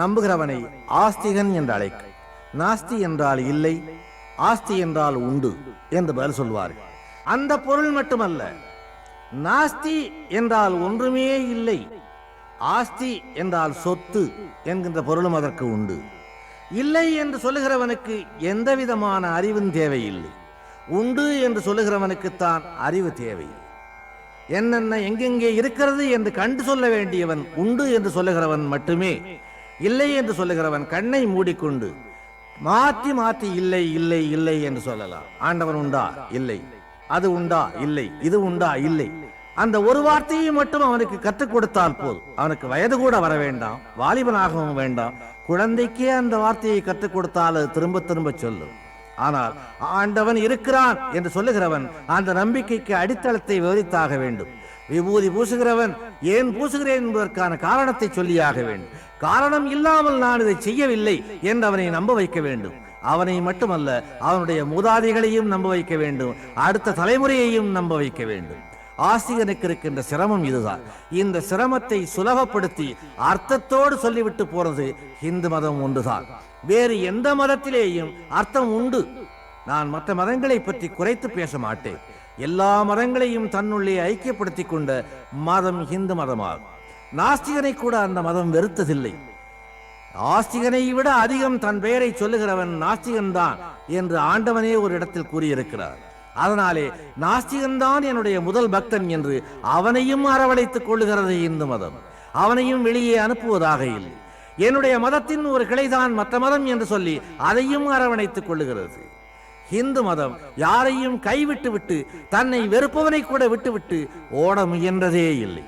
நம்புகிறவனை ஆஸ்திகன் என்று அழைக்கும். நாஸ்தி என்றால் இல்லை, ஆஸ்தி என்றால் உண்டு என்று பதில் சொல்வார்கள். அந்த பொருள் மட்டுமல்ல, நாஸ்தி என்றால் ஒன்றுமே இல்லை, ஆஸ்தி என்றால் சொத்து என்கின்ற பொருளும் அதற்கு உண்டு. இல்லை என்று சொல்லுகிறவனுக்கு எந்த விதமான அறிவும் தேவையில்லை. உண்டு என்று சொல்லுகிறவனுக்குத்தான் அறிவு தேவை. என்னென்ன எங்கெங்கே இருக்கிறது என்று கண்டு சொல்ல வேண்டியவன் உண்டு என்று சொல்லுகிறவன் மட்டுமே. இல்லை என்று சொல்லுகிறவன் கண்ணை மூடிக்கொண்டு மாற்றி மாற்றி இல்லை இல்லை இல்லை என்று சொல்லலாம். ஆண்டவன் உண்டா? இல்லை. அது உண்டா? இல்லை. இது உண்டா? இல்லை. அந்த ஒரு வார்த்தையை மட்டும் அவனுக்கு கற்றுக் கொடுத்தால் போதும். அவனுக்கு வயது கூட வர வேண்டாம், வாலிபனாகவும் வேண்டாம். குழந்தைக்கே அந்த வார்த்தையை கற்றுக் கொடுத்தால் அது திரும்ப திரும்ப சொல்லும். ஆனால் ஆண்டவன் இருக்கிறான் என்று சொல்லுகிறவன் அந்த நம்பிக்கைக்கு அடித்தளத்தை விவரித்தாக வேண்டும். விபூதி பூசுகிறவன் ஏன் பூசுகிறேன் என்பதற்கான காரணத்தை சொல்லியாக வேண்டும். காரணம் இல்லாமல் நான் இதை செய்யவில்லை என்று அவனை நம்ப வைக்க வேண்டும். அவனை மட்டுமல்ல, அவனுடைய மூதாதைகளையும் நம்ப வைக்க வேண்டும், அடுத்த தலைமுறையையும் நம்ப வைக்க வேண்டும். ஆஸ்திகனுக்கு இருக்கின்ற சிரமம் இதுதான். இந்த சிரமத்தை சுலபப்படுத்தி அர்த்தத்தோடு சொல்லிவிட்டு போறது இந்து மதம் ஒன்றுதான். வேறு எந்த மதத்திலேயும் அர்த்தம் உண்டு. நான் மற்ற மதங்களை பற்றி குறைத்து பேச மாட்டேன். எல்லா மதங்களையும் தன்னுள்ளே ஐக்கியப்படுத்திக் கொண்ட மதம் இந்து மதமாகும். நாஸ்திகனை கூட அந்த மதம் வெறுத்ததில்லை. ஆஸ்திகனை விட அதிகம் தன் பெயரை சொல்லுகிறவன் நாஸ்திகன்தான் என்று ஆண்டவனே ஒரு இடத்தில் கூறியிருக்கிறார். அதனாலே நாஸ்திகன்தான் என்னுடைய முதல் பக்தன் என்று அவனையும் அரவணைத்துக் கொள்ளுகிறது இந்து மதம். அவனையும் வெளியே அனுப்புவதாக இல்லை. என்னுடைய மதத்தின் ஒரு கிளைதான் மற்ற மதம் என்று சொல்லி அதையும் அரவணைத்துக் கொள்ளுகிறது. இந்து மதம் யாரையும் கைவிட்டு விட்டு தன்னை வெறுப்பவனை கூட விட்டுவிட்டு ஓட முயன்றதே இல்லை.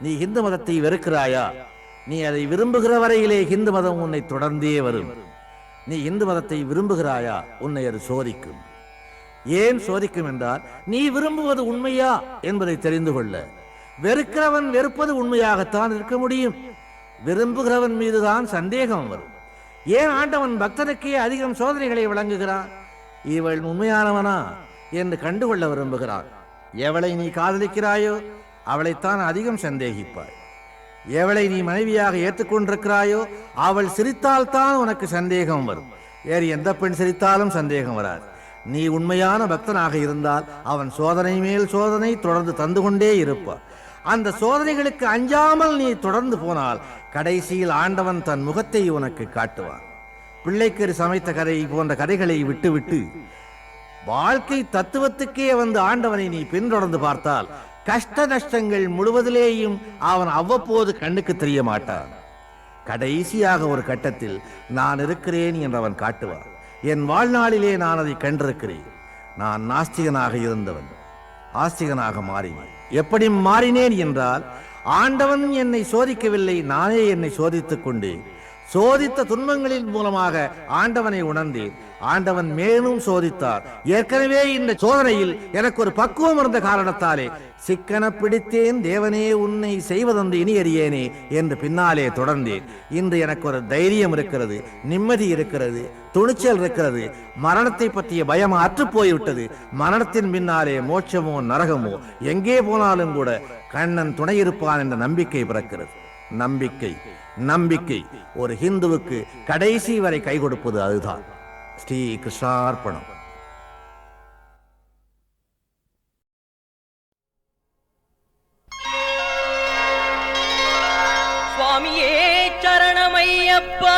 நீ இந்து மதத்தை வெறுக்கிறாயா? நீ அதை விரும்புகிற வரையிலே இந்து மதம் உன்னை தொடர்ந்தே வரும். நீ இந்து மதத்தை விரும்புகிறாயா? உன்னை அது சோதிக்கும். ஏன் சோதிக்கும் என்றால், நீ விரும்புவது உண்மையா என்பதை தெரிந்து கொள்ள. வெறுக்கிறவன் வெறுப்பது உண்மையாகத்தான் இருக்க முடியும். விரும்புகிறவன் மீதுதான் சந்தேகம் வரும். ஏன் ஆண்டவன் பக்தனுக்கே அதிகம் சோதனைகளை வழங்குகிறான்? இவள் உண்மையானவனா என்று கண்டுகொள்ள விரும்புகிறான். எவளை நீ காதலிக்கிறாயோ அவளைத்தான் அதிகம் சந்தேகிப்பாய். எவளை நீ மனைவியாக ஏற்றுக்கொண்டிருக்கிறாயோ அவள் சிரித்தால்தான் உனக்கு சந்தேகம் வரும். வேறு எந்த பெண் சிரித்தாலும் சந்தேகம் வராது. நீ உண்மையான பக்தனாக இருந்தால் அவன் சோதனை மேல் சோதனை தொடர்ந்து தந்து கொண்டே இருப்பான். அந்த சோதனைகளுக்கு அஞ்சாமல் நீ தொடர்ந்து போனால் கடைசியில் ஆண்டவன் தன் முகத்தை உனக்கு காட்டுவான். பிள்ளைக்கறி சமைத்த கதை போன்ற கதைகளை விட்டுவிட்டு வாழ்க்கை தத்துவத்துக்கே வந்து ஆண்டவனை நீ பின்தொடர்ந்து பார்த்தால் கஷ்ட நஷ்டங்கள் முழுவதிலேயும் அவன் அவ்வப்போது கண்ணுக்கு தெரிய மாட்டான். கடைசியாக ஒரு கட்டத்தில் நான் இருக்கிறேன் என்று அவன் காட்டுவான். என் வாழ்நாளிலே நான் அதை கண்டிருக்கிறேன். நான் நாஸ்திகனாக இருந்தவன் ஆஸ்திகனாக மாறினேன். எப்படி மாறினேன் என்றால், ஆண்டவன் என்னை சோதிக்கவில்லை, நானே என்னை சோதித்துக் கொண்டேன். சோதித்த துன்பங்களின் மூலமாக ஆண்டவனை உணர்ந்தேன். ஆண்டவன் மேலும் சோதித்தார். ஏற்கனவே இந்த சோதனையில் எனக்கு ஒரு பக்குவம் இருந்த காரணத்தாலே சிக்கன பிடித்தேன், தேவனே உன்னை செய்வதொன்று இனி அறியேனே என்று பின்னாலே தொடர்ந்தேன். இன்று எனக்கு ஒரு தைரியம் இருக்கிறது, நிம்மதி இருக்கிறது, துணிச்சல் இருக்கிறது. மரணத்தை பற்றிய பயம் அற்று போய்விட்டது. மரணத்தின் பின்னாலே மோட்சமோ நரகமோ எங்கே போனாலும் கூட கண்ணன் துணை இருப்பான் என்ற நம்பிக்கை பிறக்கிறது. நம்பிக்கை நம்பிக்கை ஒரு ஹிந்துவுக்கு கடைசி வரை கை கொடுப்பது அதுதான். ஸ்ரீ கிருஷ்ணார்ப்பணம். சுவாமியே சரணமையப்பா,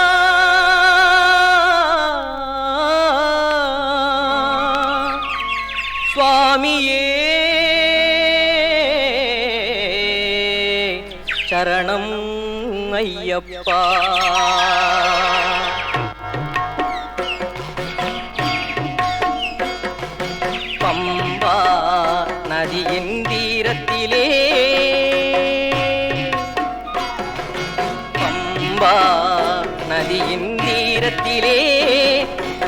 சுவாமியே சரணம் ஐயப்பா. பம்பா நதியின் தீரத்திலே, பம்பா நதியின் தீரத்திலே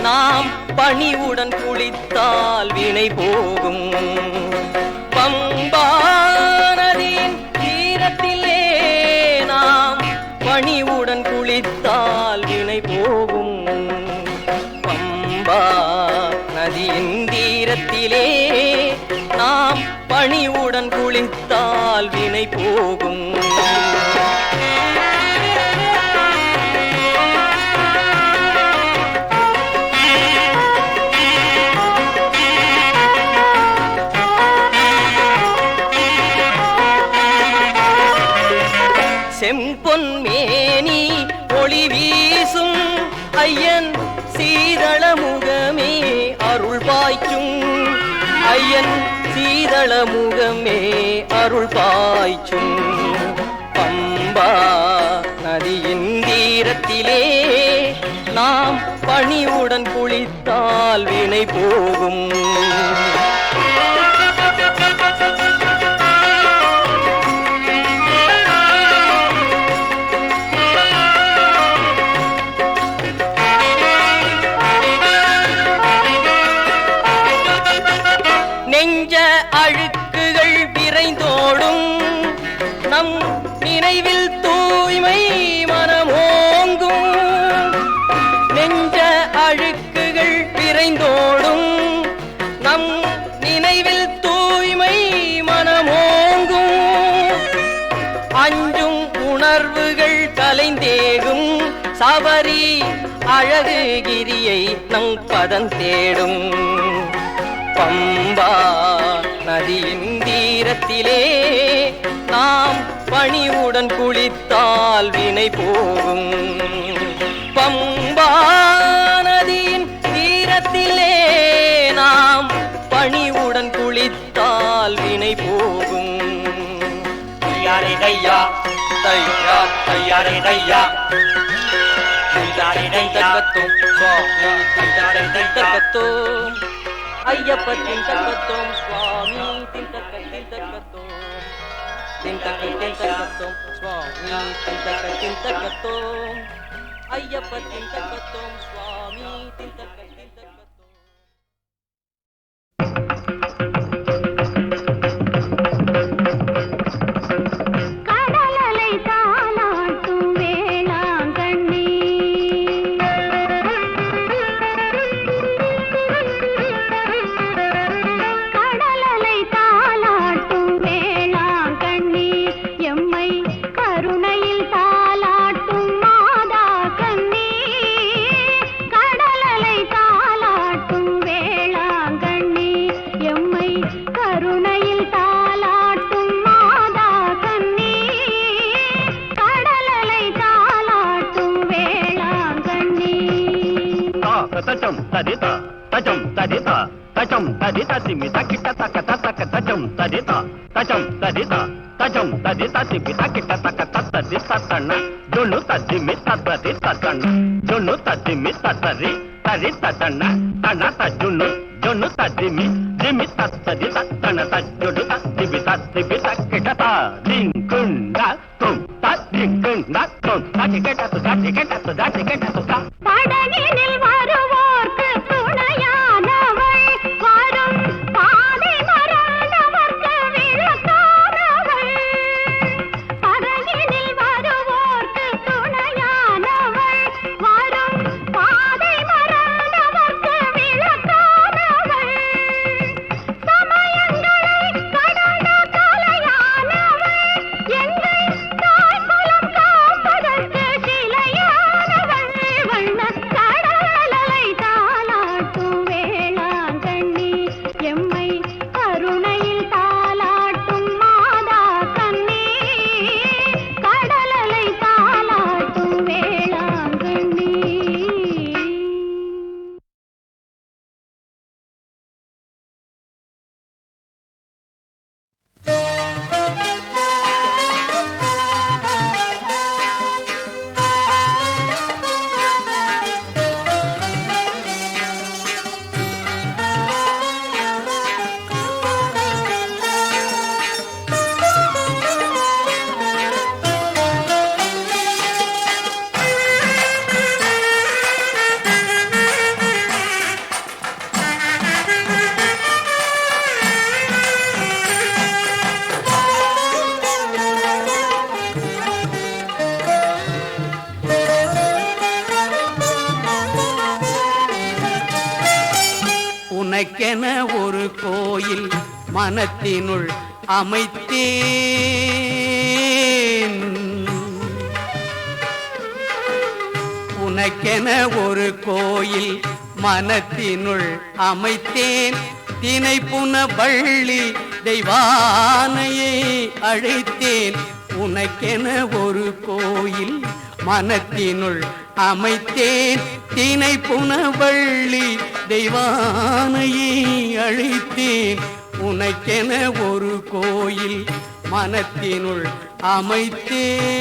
நாம் பணிவுடன் குளித்தால் வினை போகும். பம்பா நதியின் தீரத்திலே நாம் பணிவுடன் குளித்தால் வினை போகும். பம்பா நதியின் தீரத்திலே நாம் பணிவுடன் குளித்தால் வினை போகும். செம்பொன் மேனி ஒளி வீசும் ஐயன் சீதள முகமே அருள் பாய்ச்சும். ஐயன் சீதள முகமே அருள் பாய்ச்சும். பம்பா நதியின் தீரத்திலே நாம் பணிவுடன் குளித்தால் வினை போகும். நெஞ்ச அழுக்குகள் விரைந்தோடும் நம் நினைவில் தூய்மை மனமோங்கும். நெஞ்ச அழுக்குகள் விரைந்தோடும் நம் நினைவில் தூய்மை மனமோங்கும். அஞ்சும் உணர்வுகள் கலைந்தேகும் சபரி அழகு கிரியை நம் பதம் தேடும். பம்பா நதியின் தீரத்திலே நாம் பணிவுடன் குளித்தால் வினை போகும். பம்பா நதியின் தீரத்திலே நாம் பணிவுடன் குளித்தால் வினை போகும். தையாரே தையா தையா தையாரே தையா தையாரே தைத்தகத்தோம் சுவாமி தையாரே தைத்தகத்தோம். ஐயப்ப திண்டகத்தோம் சுவாமி திண்டகத்தோம். திண்டகத்தோம் சுவாமி திண்டகத்தோம். ஐயப்ப திண்டகத்தோம் சுவாமி திண்டகத்தோம். கடலலை தாலாட்டும் வேளாங்கண்ணி எம்மை கருணையில் தாலாட்டும் மாதா கண்ணி. கடலலை தாலாட்டும் வேளாங்கண்ணி எம்மை கருணையில் தாலாட்டும் மாதா கண்ணி. கடலலை தாலாட்டும் வேளாங்கண்ணி. தச்சம் ததிதா தச்சம் ததிதா தச்சம் ததிதா திமிதா கிட்ட தக்க தக்க தச்சம் ததிதா தச்சம் ததிதா தச்சம் ததிதா திமிதா கிட்ட தக்க தத்ததி தத்தண்ண ஜொன்னு தத்திமி தத்ததி தத்தண்ண ஜொன்னு தத்திமி தத்தரி தரி தத்தண்ண தண்ண தஜுன்னு ஜொன்னு தத்திமி ஜிமி தத்ததி தத்தண்ண தஜொடு தத்திபி தத்திபி தக்கிட்ட தாதிங்குண்ட தும் தத்திங்குண்ட தும் தட்டி கேட்டது தட்டி கேட்டது தட்டி கேட்டது படகினில் வருவோர்க்கு துணையானவள் வரும் பாதை மறந்தவர்க்கு விளக்கானவள். படகினில் வருவோர்க்கு துணையானவள் வரும் பாதை மறந்தவர்க்கு விளக்கானவள். சமயங்களை கடந்த கலையானவள் எங்கள் தாய்குலம் காப்பதற்கு சிலையானவள். வண்ணக் கடல் உனக்கென ஒரு கோயில் மனத்தினுள் அமைத்தேன். உனக்கென ஒரு கோயில் மனத்தினுள் அமைத்தேன். தினை புன வள்ளி தெய்வானையை அழைத்தேன். உனக்கென ஒரு கோயில் மனத்தினுள் அமைத்தேன். தினை புன வள்ளி தெய்வானையை அழைத்தேன். உனக்கென ஒரு கோயில் மனத்தினுள் அமைத்தேன்.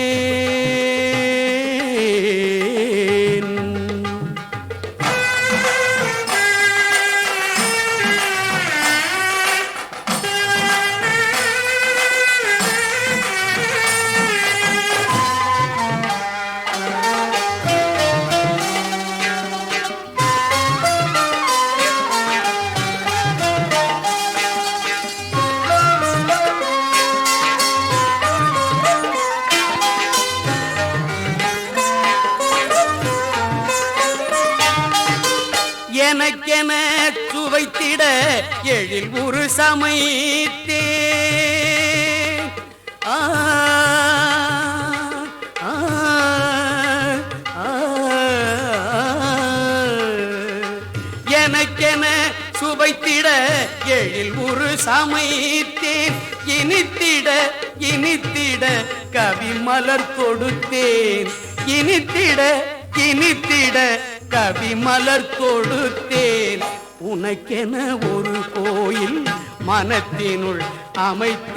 எனக்கென சுவைத்திட எழில் ஒரு சமைத்தே. எனக்கென சுவைத்திட எழில் ஒரு சமைத்தேன். இனித்திட இனித்திட கவி மலர் கொடுத்தேன். இனித்திட இனித்திட கவி மலர் கொடுத்தேன். உனக்கென ஒரு கோயில் மனத்தினுள் அமைத்தேன்.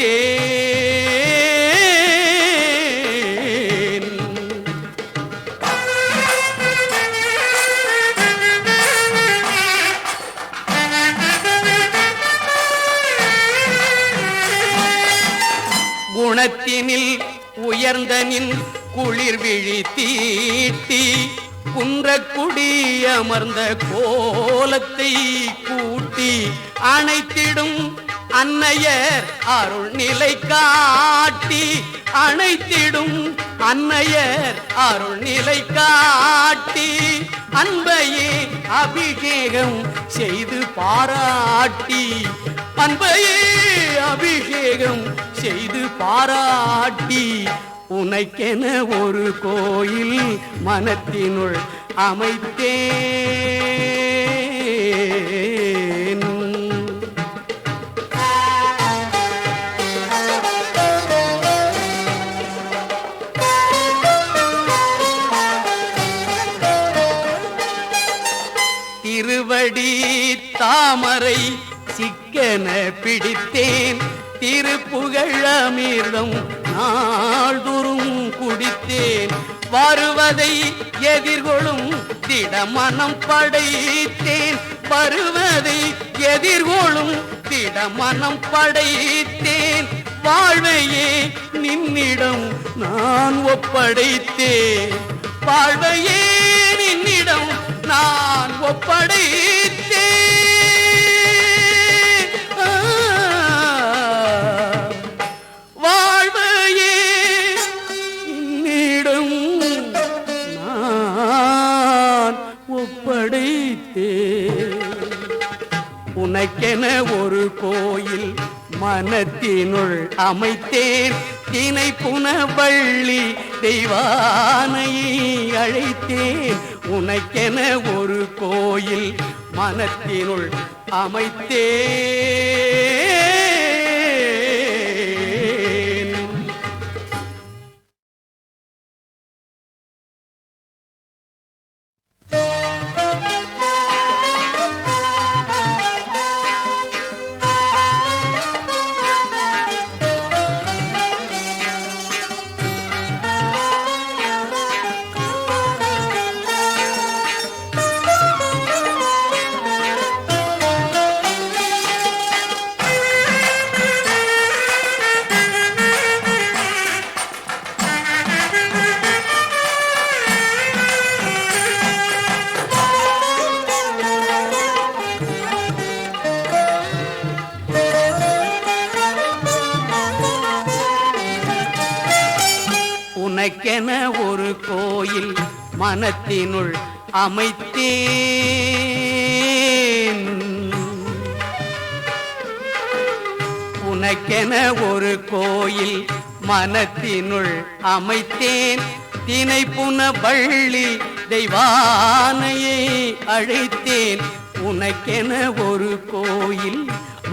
குணத்தினில் உயர்ந்தனின் குளிர் விழி தீட்டி குன்றக்குடி அமர்ந்த கோலத்தை கூட்டி அணைத்திடும் அன்னையர் அருள் நிலை காட்டி. அணைத்திடும் அன்னையர் அருள் நிலை காட்டி அன்பையே அபிஷேகம் செய்து பாராட்டி. அன்பையே அபிஷேகம் செய்து பாராட்டி. உனக்கென ஒரு கோயில் மனத்தினுள் அமைத்தேன். திருவடி தாமரை சிக்கன பிடித்தேன். திருப்புகழ் அமிர்தம் நாள்தோறும் குடித்தேன். வருவதை எதிர்கொள்ளும் திடமனம் படைத்தேன். வருவதை எதிர்கொள்ளும் திடமனம் படைத்தேன். வாழ்வையே நின்னிடம் நான் ஒப்படைத்தேன். வாழ்வையே நின்னிடம் நான் ஒப்படைத்தேன். உனக்கென ஒரு கோயில் மனத்தினுள் அமைத்தேன். தினை புன வள்ளி தெய்வானையை அழைத்தேன். உனக்கென ஒரு கோயில் மனத்தினுள் அமைத்தேன். உனக்கென ஒரு கோயில் மனத்தினுள் அமைத்தேன். உனக்கென ஒரு கோயில் மனத்தினுள் அமைத்தேன். தினை புன வள்ளி தெய்வானையை அழைத்தேன். உனக்கென ஒரு கோயில்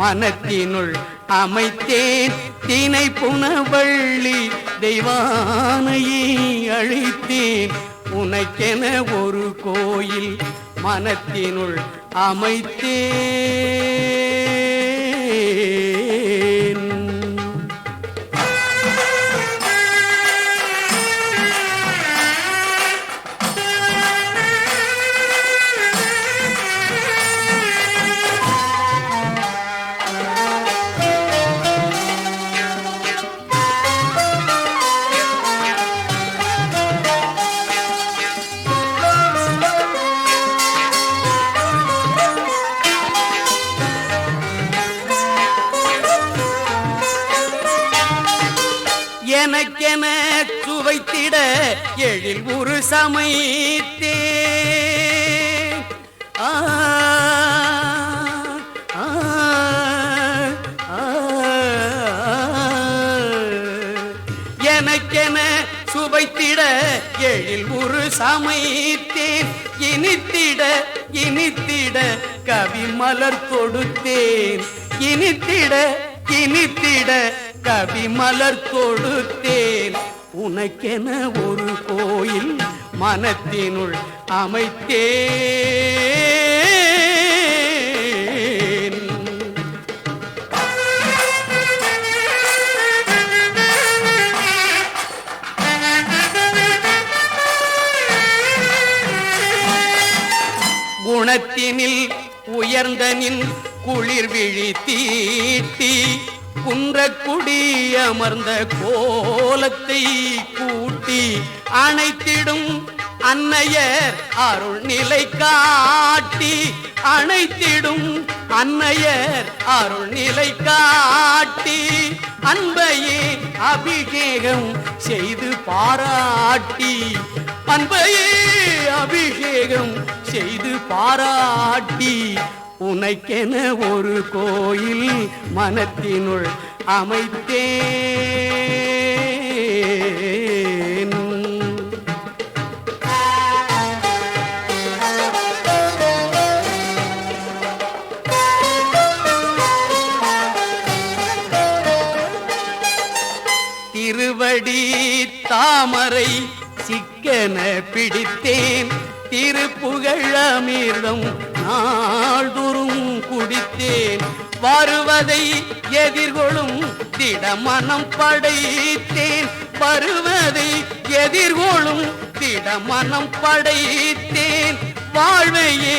மனத்தினுள் அமைத்தேன். தினை புன வள்ளி தெய்வானையை அழைத்தேன். உனக்கென ஒரு கோயில் மனத்தினுள் அமைத்தேன். எனக்கென சுவைத்திட எழில் ஒரு சமைத்தேன். எனக்கென சுவைத்திட எழில் ஒரு சமைத்தேன். இனித்திட இனித்திட கவி மலர் தொடுத்தேன். இனித்திட இனித்திட கவி மலர் தொடுத்தேன். உனக்கென ஒரு கோயில் மனத்தினுள் அமைத்தேன். குணத்தினில் உயர்ந்தனின் குளிர் விழி தீட்டி குன்றக்குடி அமர்ந்த கோலத்தை கூட்டி அணைத்திடும் அன்னையர் அருள் நிலை காட்டி. அணைத்திடும் அன்னையர் அருள் நிலை காட்டி அன்பையே அபிஷேகம் செய்து பாராட்டி. அன்பையே அபிஷேகம் செய்து பாராட்டி. உனக்கென ஒரு கோயில் மனத்தினுள் அமைத்தேன். திருவடி தாமரை சிக்கன பிடித்தேன். திருப்புகழ் அமிர்தம் நாள்தோறும் குடித்தேன். வருவதை எதிர்கொள்ளும் திடமனம் படைத்தேன். வருவதை எதிர்கொள்ளும் திடமனம் படைத்தேன். வாழ்வையே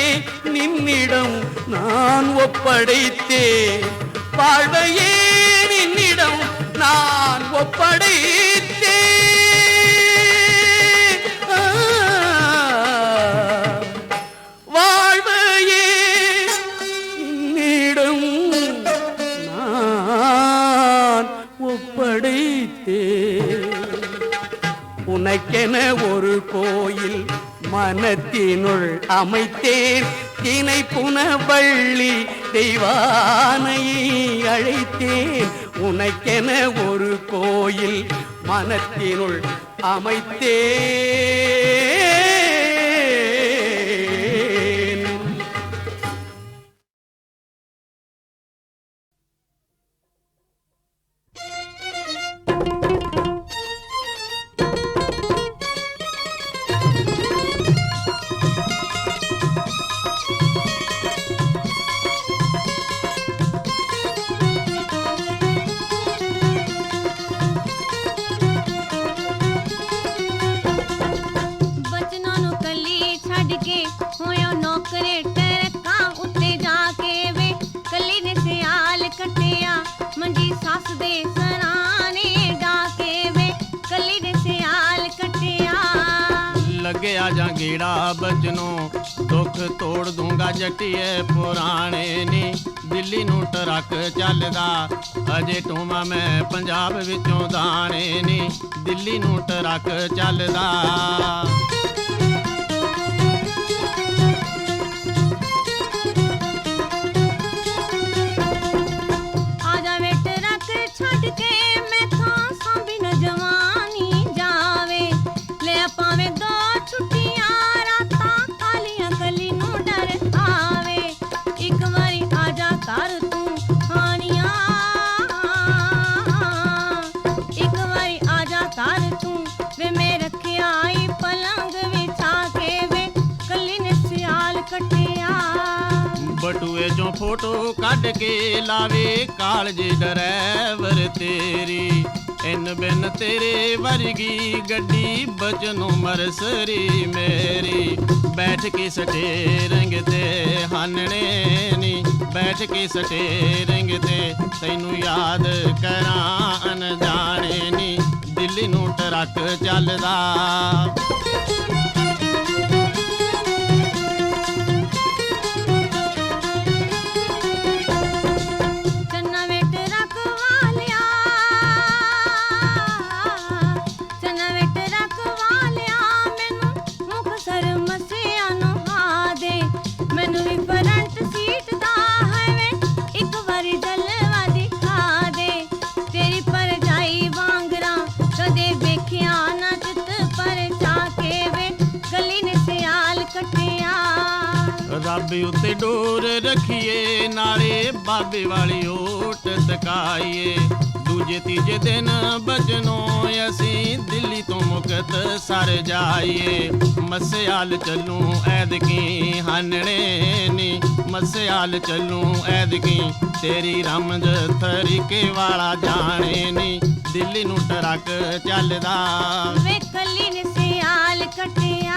நின்னிடம் நான் ஒப்படைத்தேன். வாழ்வையே நின்னிடம் நான் ஒப்படைத்தேன். உனக்கென ஒரு கோயில் மனத்தினுள் அமைத்தேன். தினை புன வள்ளி தெய்வானையை அழைத்தேன். உனக்கென ஒரு கோயில் மனத்தினுள் அமைத்தேன். लगे आजा गेड़ा बजनों दुख तोड़ दूंगा जटिए पुराने नी दिल्ली नू ट्रक चलदा अजे टूमा मैं पंजाब विचों दाने नी दिल्ली नू ट्रक चलदा आजा वे ट्रक फोटो कट के लावे कालज ड्राइवर तेरी इन बिन तेरे वर्गी गड्डी बचनों मरसरी मेरी बैठ के स्टेरिंग ते हानने नी बैठ के स्टेरिंग ते तैनू याद करा अनजाने नी दिल्ली नू ट्रक चलदा रब उत्ते डोर रखिए नाले बाबे वाली ओट तकाइए दूजे तीजे दिन बजनों असी दिल्ली तो मुकत सर जाइए मस्याल चलूं ऐदकी हानने नी मस्याल चलूं ऐदकी तेरी रमज तरीके वाला जाने नी दिल्ली नू ट्रक चलदा वे कली ने सियाल कटिया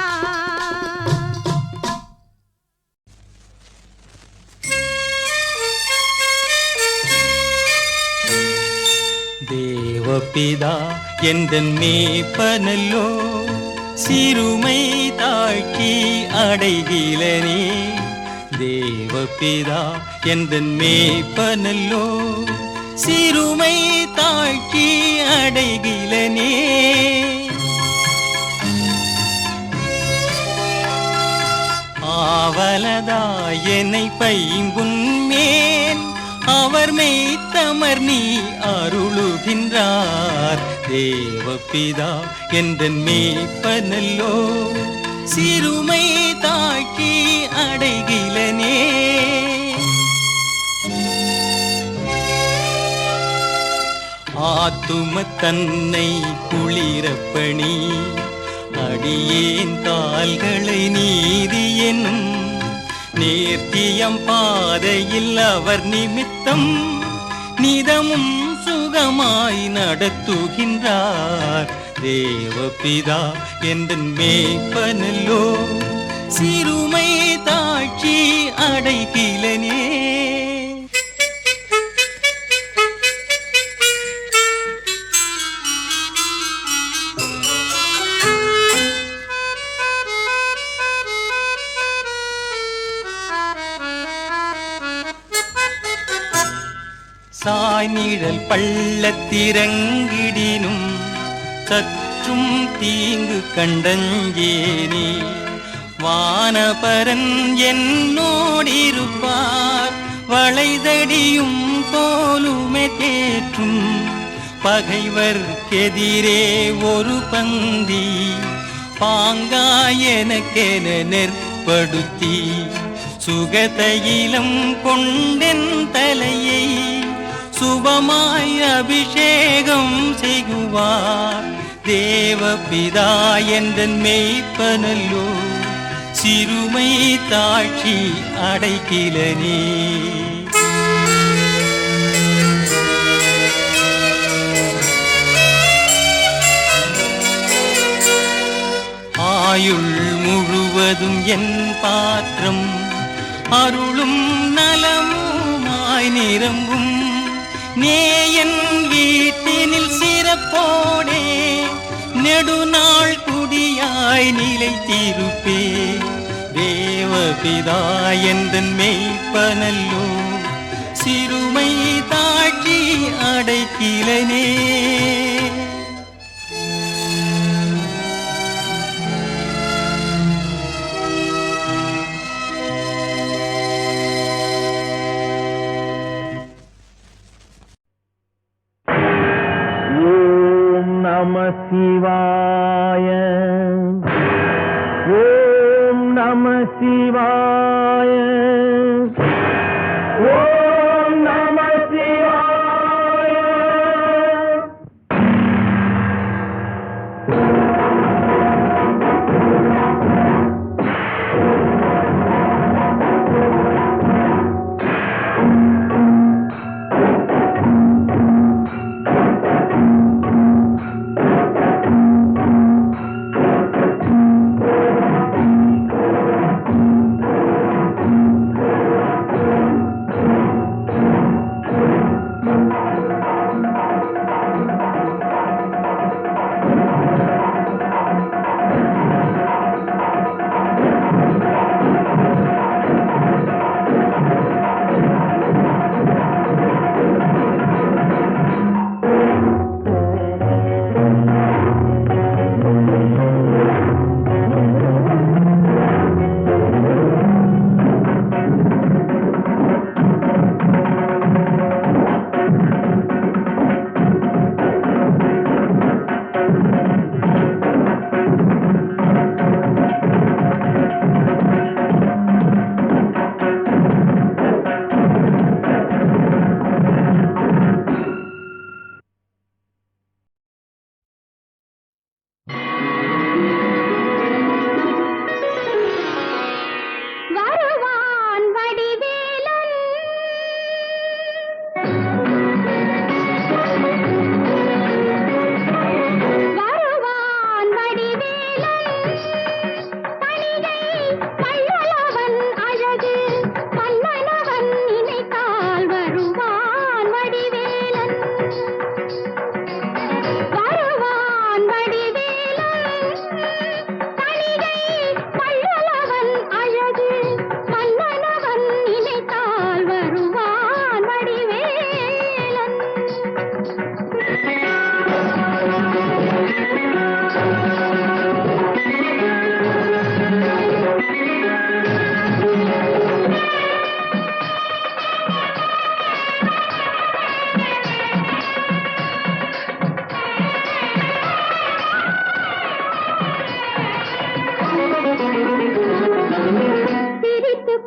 தேவபிதா எந்தன் மேய்ப்பனல்லோ சிறுமை தாழ்ச்சி அடைகிலனே தேவபிதா எந்தன் மேய்ப்பனல்லோ சிறுமை தாழ்ச்சி அடைகிலனே ஆவலதா என்னை பைம்புன்மேல் அவர் மெய்த்தமர் நீ அருளுகின்றார் தேவபிதா எந்தன் மேய்ப்பனல்லோ சிறுமை தாக்கி அடைகிலனே ஆத்தும தன்னை குளிரப்பணி அடியேன் கால்களை நீதி என்னும் நேர்த்தியம் பாதையில் அவர் நிமித்தம் நிதமும் சுகமாய் நடத்துகின்றார் தேவபிதா எந்தன் மேய்ப்பனல்லோ சிறுமை தாழ்ச்சி அடைகிலனே சாய்நிழல் பள்ளத்திறங்கிடினும் சற்றும் தீங்கு கண்டஞ்சேனே வானபரன் என்னோடிருப்பார் வளைதடியும் தோலுமே தேற்றும் பகைவர்க்கெதிரே ஒரு பந்தி பாங்காயனக்கென நெற்படுத்தி சுகதையிலம் கொண்டென் தலையை சுபமாய் அபிஷேகம் செய்குவார் தேவபிதா எந்தன் மேய்ப்பனல்லோ சிறுமை தாழ்ச்சி அடைகிலனே ஆயுள் முழுவதும் என் பாத்திரம் அருளும் நலமுமாய் நிரம்பும் நேயன் வீட்டினில் சிறப்போடே நெடுநாள் குடியாய் நிலைத்திருப்பே தேவபிதா எந்தன் மேய்ப்பனல்லோ சிறுமை தாழ்ச்சி அடைகிலனே நம சிவாய ஓம் நம சிவாய ஓம் நம சிவாய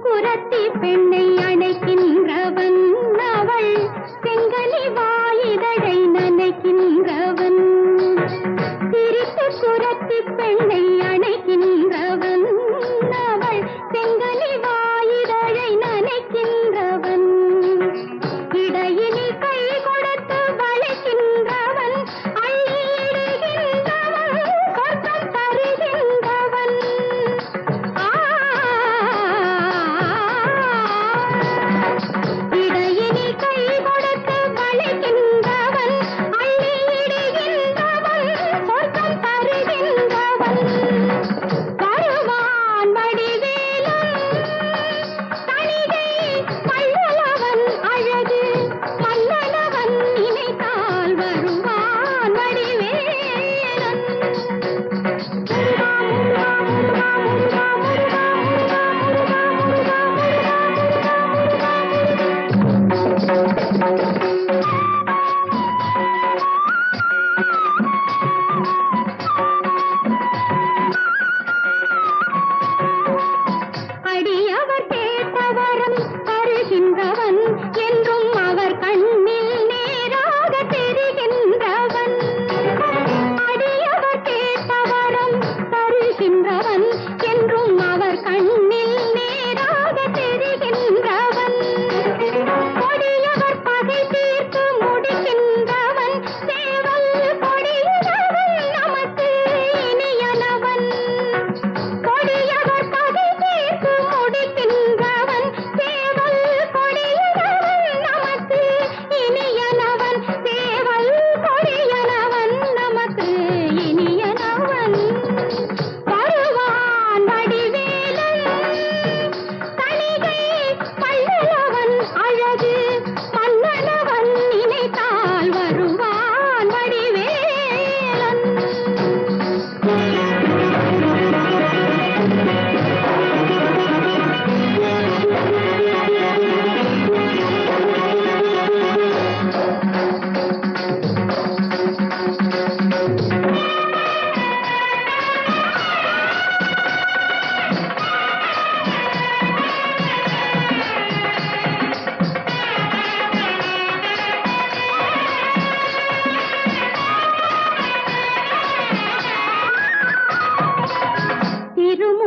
குரத்தி பெண்ணை அணைக்கின்றவன் அவள் செங்கனி வாயிதழை நனைக்கின்றவன். சிரித்து குரத்தி பெண்ணை அணைக்கின்றவன் அவள் செங்கனி வாயிதழை நனைக்கின்றவன். இடையினில் கை கொடுத்து வளைக்கின்றவன் அள்ளியிடுகின்றவன் சொர்க்கம் தருகின்றவன். இடையினில் கை கொடுத்து வளைக்கின்றவன் அள்ளியிடுகின்றவன் சொர்க்கம் தருகின்றவன். வருவான் வடிவேலன் தணிகை வள்ளலவன் அழகு மன்னனவன் நினைத்தால் வருவான் வடிவேலன். அடியவர் கேட்டவரம் தருகின்றவன் என்றும் அவர் கண்ணில் நேராக தெரிகின்றவன். அடியவர் கேட்டவரம் தருகின்றவன் என்றும் அவர் கண்ணில் நேராக தெரிகின்றவன். கொடியவர் பகை தீர்த்து முடிக்கின்றவன் சேவல் கொடியவன் நமக்கு இனியனவன். கொடியவர் பகை தீர்த்து முடிக்கின்றவன் சேவல் கொடியவன் நமக்கு இனியனவன். சேவல் கொடியனவன் நமக்கு இனியனவன். வருவான் வடிவேலன் தணிகை வள்ளலவன் அழகு மன்னனவன் நினைத்தால் வருவான் வடிவேலன்.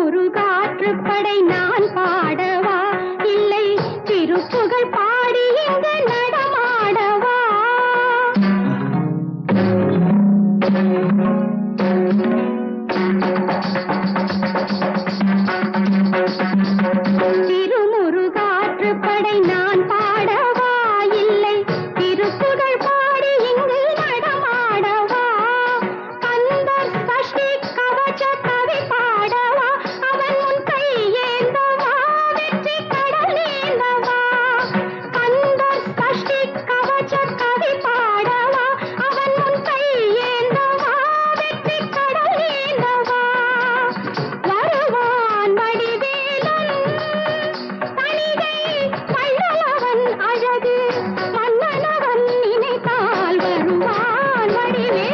திருமுருகாற்றுப்படை நான் பாடவா இல்லை திருப்புகழ் பாடி இங்கு நடமாடவா? திருமுருகாற்றுப்படை நான் பாடவா இல்லை திருப்புகழ் பாடி இங்கு நடமாடவா? கந்தர் சஷ்டி கவச கவி பாடவா அவன் முன் கையேந்தவா வெற்றி கடல் ஏந்தவா? கந்தர் சஷ்டி கவச கவி பாடவா அவன் முன் கையேந்தவா வெற்றி கடல் ஏந்தவா? வருவான் வடிவேலன் தணிகை வள்ளலவன் அழகு மன்னனவன் நினைத்தால் வருவான் வடிவேலன்.